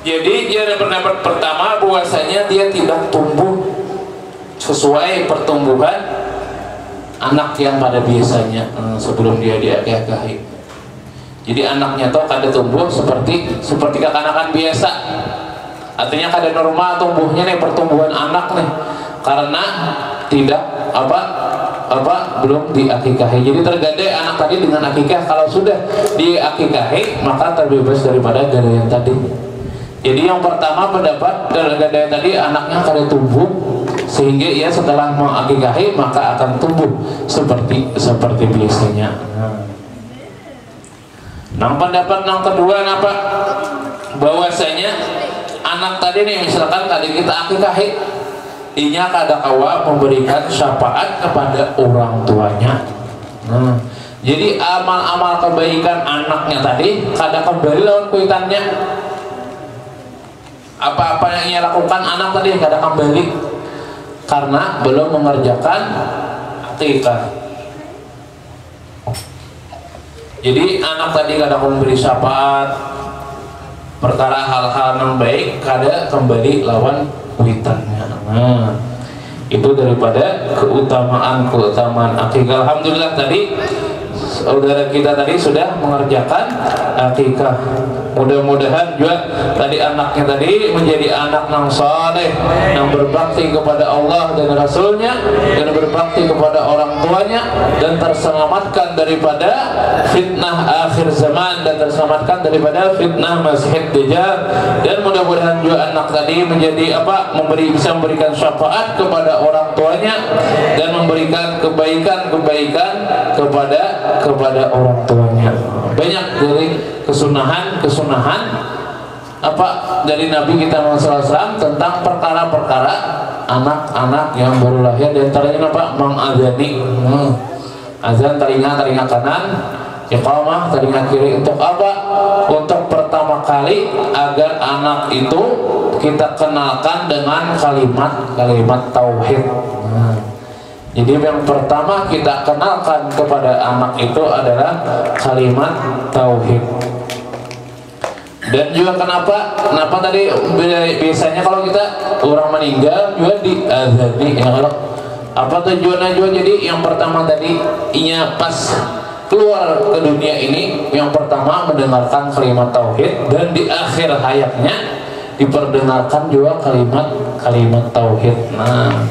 Jadi dia ada pendapat pertama bahwasanya dia tidak tumbuh sesuai pertumbuhan anak yang pada biasanya sebelum dia diakikahi. Jadi anaknya tuh kada tumbuh seperti kekanakan biasa. Artinya kada normal tumbuhnya nih pertumbuhan anak nih, karena tidak belum diakikahi. Jadi tergadai anak tadi dengan akikah. Kalau sudah diakikahi maka terbebas daripada gadaian tadi. Jadi yang pertama pendapat gadaian tadi anaknya kada tumbuh sehingga ia setelah mengakikahi maka akan tumbuh seperti biasanya. Nah, pendapat yang kedua bahwasanya anak tadi nih misalkan tadi kita akikahi, inya kada kawa memberikan syafaat kepada orang tuanya. Jadi amal-amal kebaikan anaknya tadi kada kembali lawan kuitannya. apa-apa yang ia lakukan anak tadi kada kembali karena belum mengerjakan akikah. Jadi anak tadi kada memberi syafaat perkara hal-hal yang baik kada kembali lawan witannya. Nah, itu daripada keutamaan akikah. Alhamdulillah tadi saudara kita tadi sudah mengerjakan akikah. Mudah-mudahan juga tadi anaknya tadi menjadi anak yang saleh, yang berbakti kepada Allah dan Rasulnya, dan berbakti kepada orang tuanya, dan terselamatkan daripada fitnah akhir zaman, dan terselamatkan daripada fitnah Masih Dajjal. Dan mudah-mudahan juga anak tadi menjadi bisa memberikan syafaat kepada orang tuanya dan memberikan kebaikan-kebaikan kepada orang tuanya. Banyak dari kesunahan dari Nabi kita Muhammad SAW tentang perkara-perkara anak-anak yang baru lahir. Di antaranya mengadzani, azan telinga kanan, iqamah telinga kiri. Untuk apa? Untuk pertama kali agar anak itu kita kenalkan dengan kalimat tauhid. Jadi yang pertama kita kenalkan kepada anak itu adalah kalimat tauhid. Dan juga kenapa tadi biasanya kalau kita orang meninggal juga diazani ya, kalau apa tujuannya juga. Jadi yang pertama tadi pas keluar ke dunia ini yang pertama mendengarkan kalimat tauhid, dan di akhir hayatnya diperdengarkan juga kalimat tauhid. Nah,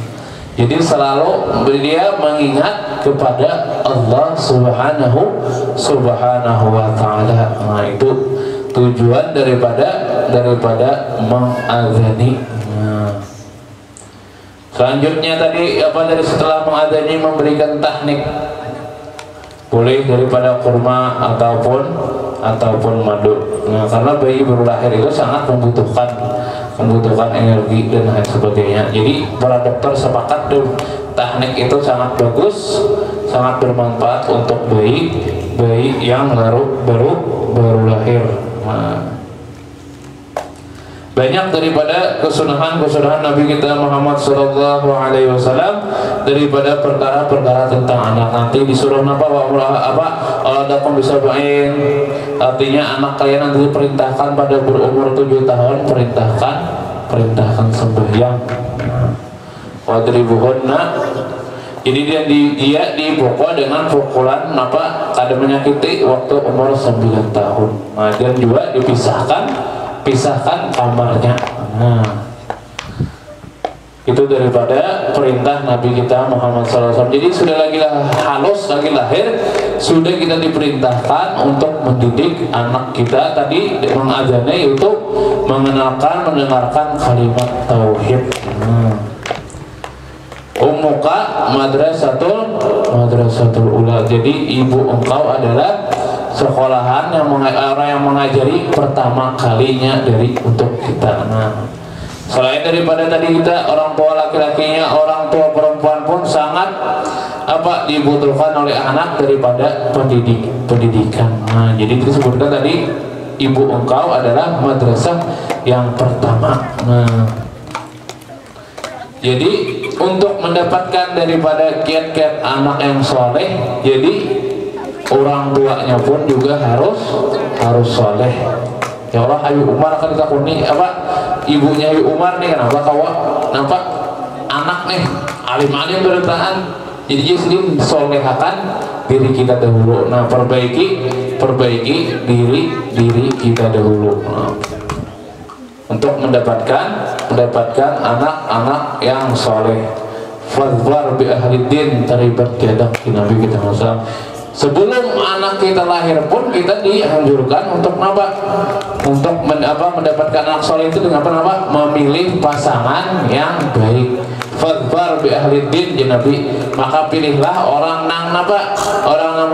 jadi selalu dia mengingat kepada Allah Subhanahu wa Ta'ala. Nah, itu tujuan daripada mengadzani. Nah, selanjutnya tadi dari setelah mengadzani memberikan tahnik, boleh daripada kurma ataupun madu. Nah, karena bayi baru lahir itu sangat membutuhkan energi dan lain sebagainya. Jadi para dokter sepakat tahnik itu sangat bagus, sangat bermanfaat untuk bayi yang baru lahir. Nah, banyak daripada kesunahan Nabi kita Muhammad SAW daripada perkara-perkara tentang anak. Nanti disuruh aladakum bisabain, artinya anak kalian nanti diperintahkan pada berumur 7 tahun perintahkan sembahyang. Wadribuhunna, jadi dia dipukul dengan pukulan kada menyakiti waktu umur 9 tahun. Nah, dan juga pisahkan kamarnya. Nah, itu daripada perintah Nabi kita Muhammad SAW. Jadi sudah lagi lahir, sudah kita diperintahkan untuk mendidik anak kita tadi mengadzani, yaitu mendengarkan kalimat tauhid. Ummuka madrasatul ula. Jadi ibu engkau adalah sekolahan orang yang mengajari pertama kalinya untuk kita. Nah, selain daripada tadi kita orang tua laki-lakinya, orang tua perempuan pun sangat dibutuhkan oleh anak daripada pendidikan. Nah, jadi disebutkan tadi ibu engkau adalah madrasah yang pertama. Nah, jadi untuk mendapatkan daripada kiat-kiat anak yang soleh, jadi orang tuanya pun juga harus soleh. Ya Allah, Ayu Umar kan takuni ibunya Ayu Umar nih kenapa nampak anak nih alim-alim bertahan. Jadi sendiri solehakan diri kita dahulu. Nah, perbaiki diri kita dahulu. Nah, untuk mendapatkan anak-anak yang soleh. Fadhfar bi ahli din, taribat yadak Nabi kita Muhammad. Sebelum anak kita lahir pun kita dianjurkan untuk mendapatkan anak soleh itu dengan memilih pasangan yang baik. Fadhfar bi ahli din, ya Nabi, maka pilihlah orang yang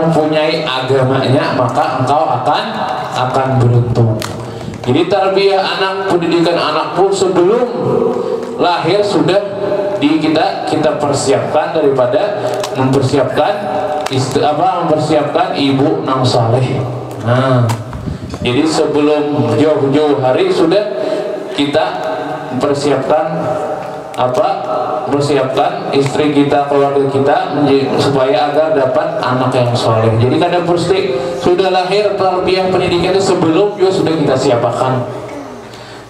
mempunyai agamanya, maka engkau akan beruntung. Jadi tarbiyah anak, pendidikan anak pun sebelum lahir sudah kita persiapkan daripada mempersiapkan ibu nang saleh. Nah, jadi sebelum jauh-jauh hari sudah kita mempersiapkan istri kita, keluarga kita supaya agar dapat anak yang soleh. Jadi kadang pasti sudah lahir tarbiyah pendidikan itu sebelum juga sudah kita siapkan.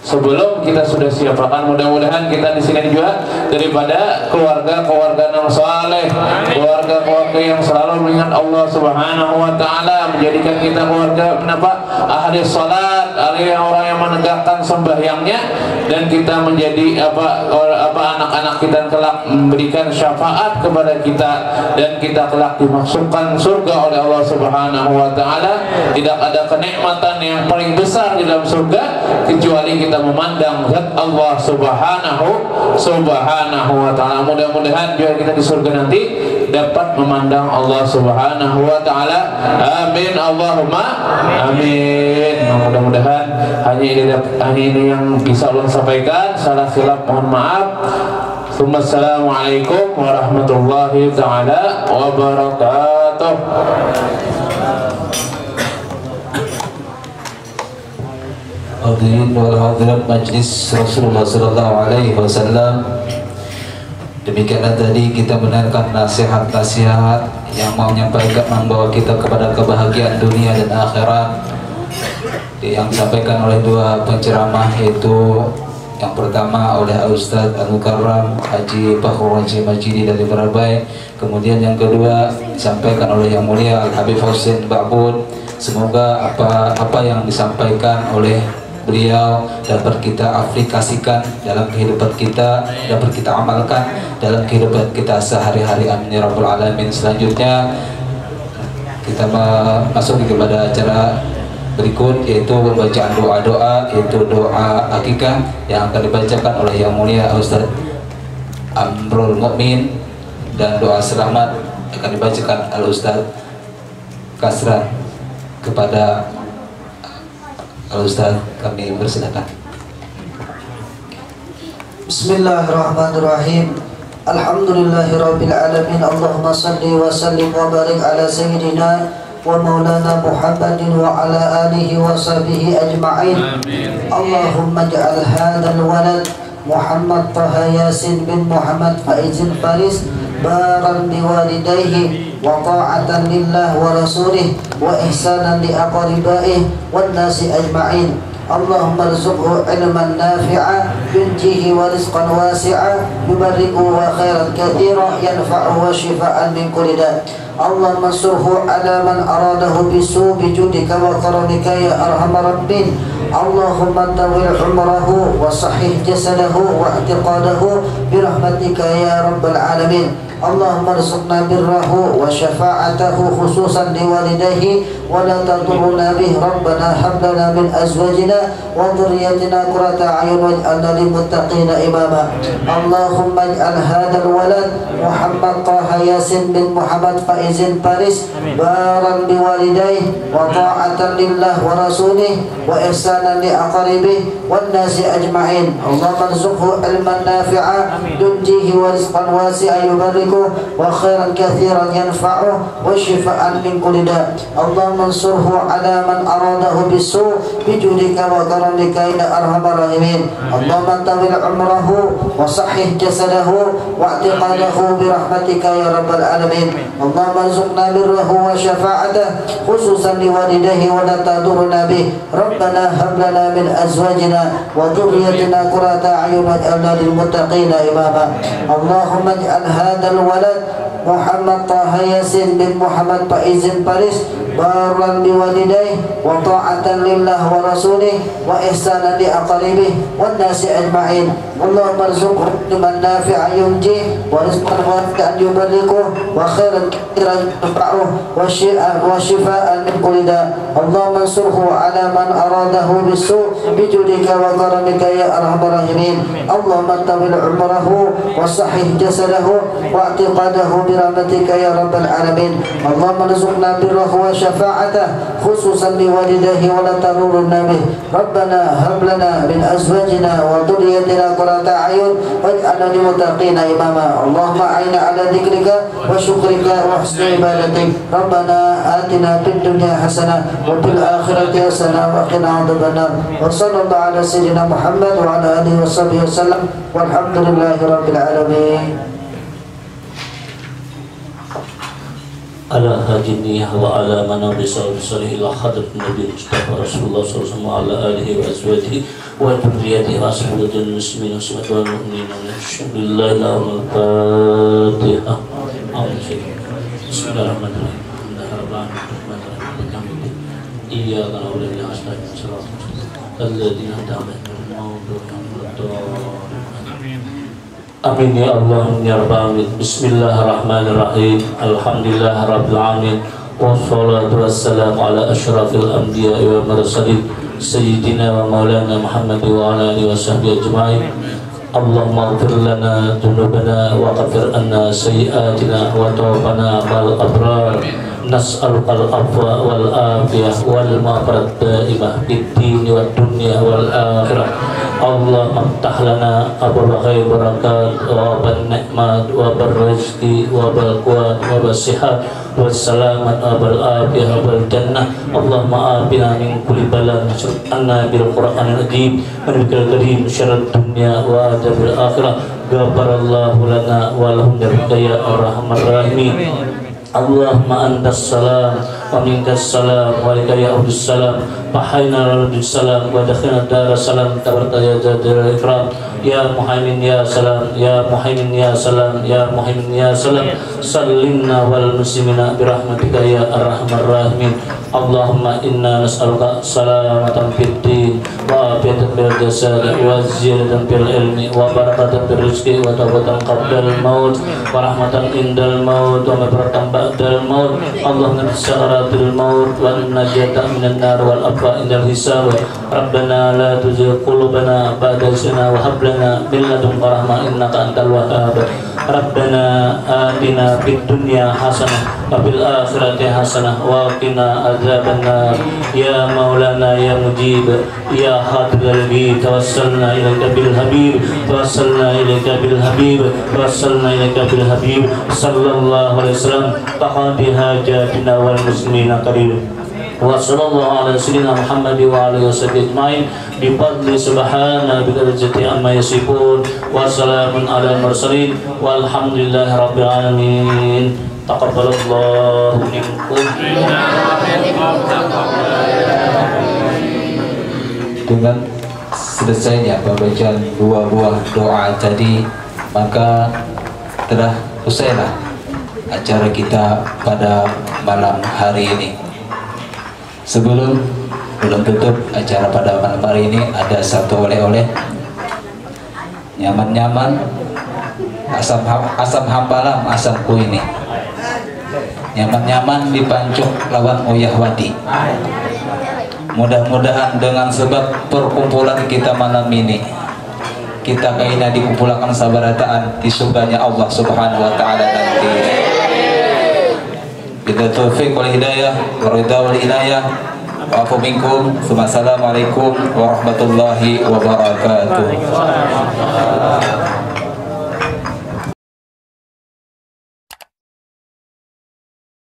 Sebelum kita sudah siapkan, mudah-mudahan kita di sini juga daripada keluarga yang saleh, keluarga yang selalu mengingat Allah Subhanahu wa taala, menjadikan kita keluarga ahli salat, ahli orang yang menegakkan sembahyangnya, dan kita menjadi anak-anak kita kelak memberikan syafaat kepada kita, dan kita kelak dimasukkan surga oleh Allah Subhanahu wa taala. Tidak ada kenikmatan yang paling besar di dalam surga kecuali kita memandang zat Allah Subhanahu wa taala. Mudah-mudahan juga kita di surga nanti dapat memandang Allah Subhanahu wa taala. Amin, Allahumma amin. Mudah-mudahan hanya ini yang bisa Allah sampaikan. Salah silap mohon maaf. Assalamualaikum warahmatullahi taala wabarakatuh. Hadirin wal hadirat majlis Rasulullah sallallahu alaihi wasallam. Demikianlah tadi kita mendengarkan nasihat-nasihat yang mau menyampaikan membawa kita kepada kebahagiaan dunia dan akhirat, yang disampaikan oleh dua penceramah, yaitu yang pertama oleh Ustaz Al-Mukarram Haji Fakhrul Haji Majidi dari Barabai, kemudian yang kedua disampaikan oleh yang mulia Al-Habib Husin Ba'bud. Semoga apa yang disampaikan oleh beliau dapat kita aplikasikan dalam kehidupan kita, dapat kita amalkan dalam kehidupan kita sehari-hari. Amin ya rabbal alamin. Selanjutnya kita masuk kepada acara berikut, yaitu pembacaan doa-doa, yaitu doa akikah yang akan dibacakan oleh yang mulia Ustaz Amrul Mukmin, dan doa selamat akan dibacakan oleh Ustaz Kasran. Kepada Al-Ustaz kami persilakan. Bismillahirrahmanirrahim. Alhamdulillahirabbil alamin. Allahumma shalli wa sallim wa barik ala sayyidina wa maulana Muhammadin wa ala alihi wa sahbihi ajma'in. Allahumma ja'al hadzal walad Muhammad Taha Yasin bin Muhammad Faizin Faris baran biwalidayhi wa ta'atan lillah wa rasulih wa ihsanan li aqribaihi wan nasi ajma'in. Allahumma rzuqhu ilman nafi'a yunjihi wa rizqan wasi'a yubarriku wa khairan katsira yanfa'u wa shifaan min kulli da'. Allahumma ansurhu ala man aradahu bisu bijudika wa karamika ya arhamar rabbin. Allahumma tawil umrahu wa sahih jasadahu wa i'tiqadahu birahmatika ya rabbal alamin. Allahumma rzuqna birrahu wa syafa'atahu khususan liwalidayhi wa la tadurruna bih. Rabbana hab lana min azwajina wa dhurriyyatina qurrata a'yun waj'alna lil muttaqina imama. Allahumma ij'al hadzal walad Muhammad Taha Yasin bin Muhammad Faizin Paris baran biwalidayhi wa ta'atan lillah wa rasulih wa ihsanan li aqribih wan nasi ajma'in. Allahumma rzuqhu ilman nafi'a yunjihi wa rizqan wasi'a yubarriku wa khairan katsiran yanfa'uhu wa shifaan min kulli da'. Allahumma ansurhu ala man aradahu bisu bijudika wa karamika ya arhamar rahimin. Allahumma tawil umrahu wa sahih jasadahu wa i'tiqadahu birahmatika ya rabbal alamin. Allahumma rzuqna birrahu wa syafa'atahu khususan liwalidayhi wa la tadurruna bih. Rabbana hab lana min azwajina wa dhurriyyatina qurrata a'yun waj'alna lil muttaqina imama. Allahumma ij'al hadzal walad Muhammad Taha Yasin bin Muhammad Faizin Paris baran biwalidayhi wa ta'atan lillah wa rasulih wa ihsanan li aqribih wan nasi ajma'in. Allahumma rzuqhu liman nafi'a yunji wa rizqan wasi'an yubarriku wa khairan katsiran yanfa'uhu wa shifaan min kulli da'. Allahumma ansurhu ala man aradahu bisu bijudika wa karamika ya arhamar rahimin. Allahumma tawil umrahu wa sahih jasadahu wa i'tiqadahu برحمتك يا رب العالمين. اللهم ارزقنا بره وشفاعته خصوصا لوالديه ولا تغررنا به. ربنا هب لنا من أزواجنا وذريتنا قرة أعين واجعلنا للمتقين إماما. اللهم أعنا على ذكرك وشكرك وحسن عبادتك. ربنا آتنا في الدنيا حسنة وفي الآخرة حسنة وقنا عذاب النار. وصلى الله على سيدنا محمد وعلى آله وصحبه وسلم والحمد لله رب العالمين. على هذه النية وعلى منابر صالح إلى حضرة النبي المصطفى رسول الله صلى الله عليه وسلم وعلى آله وأزواجه وذريته وأصحابه المسلمين والمؤمنين والحمد لله لهم الفاتحة. بسم الله الرحمن الرحيم. إياك نعبد وإياك نستعين صراط الذين أنعمت عليهم. Amin ya Allah ya Rabbal alamin. Bismillahirrahmanirrahim. Alhamdulillah rabbil alamin. Wassalatu wassalamu ala asyrafil anbiya'i wal mursalin sayyidina wa maulana Muhammad wa ala alihi washabbihi ajma'in. Allahumma ighfir lana dzunubana wa kaffir anna sayyi'atina wa tawaffana ma'al abrar. Nas'aluka al-afwa wal afiyah wal maghfirah daimah fid din wad dunya wal akhirah. Allahumma ftah lana abwaaba khair barakat wa ban nikmat wa bar rizqi wa bil quwwat wa bis sihat was salamat wa bil afiyah wal jannah. Allahumma afina min kulli bala anna bil qur'anil azim wa bil karim syarrad dunya wa adabil akhirah. Ghafarallahu lana wa lahum ya arhamar rahimin. Allahumma antas salam wa minkas salam wa lika ya'udus salam fahayna radus salam wa dakhina dar salam tabaraka ya jadil ikram ya muhaimin ya salam ya muhaimin ya salam ya muhaimin ya salam sallimna wal muslimina birahmatika ya arhamar rahimin. Allahumma inna nas'aluka salamatan fid din wa afiyatan bil jasad wa ziyadatan fil ilmi wa barakatan fil rizqi wa tawbatan qabla al maut wa rahmatan indal maut wa maghfiratan ba'dal maut. Allahumma sa'aratil maut wa najata minan nar wal afwa indal hisab. Rabbana la tuzigh qulubana ba'da idh hadaytana wa hab lana min ladunka rahmah innaka antal wahhab. Rabbana atina fid dunya hasanah wa fil akhirati hasanah wa qina adzabannar. Ya maulana ya mujib ya hadal bi tawassalna ilaika bil habib tawassalna ilaika bil habib tawassalna ilaika bil habib sallallahu alaihi wasallam taqadi hajatina wal muslimina karim. Wa sallallahu ala sayyidina Muhammad wa alihi washabbihi ajmain bi fadli subhana bi darajati amma yasifun wa salamun ala mursalin walhamdulillahi rabbil alamin. Taqabbalallahu minkum. Dengan selesainya pembacaan dua buah doa tadi, maka telah usailah acara kita pada malam hari ini. Sebelum tutup acara pada malam hari ini, ada satu oleh-oleh nyaman-nyaman asam hampalam asamku ini. Nyaman-nyaman dipancuk lawan Uyahwati. Mudah-mudahan dengan sebab perkumpulan kita malam ini, kita kaina dikumpulkan sabarataan di surganya Allah Subhanahu wa taala nanti. Kita taufik wal hidayah, ridha wal inayah. Wa'afu minkum. Assalamualaikum warahmatullahi wabarakatuh.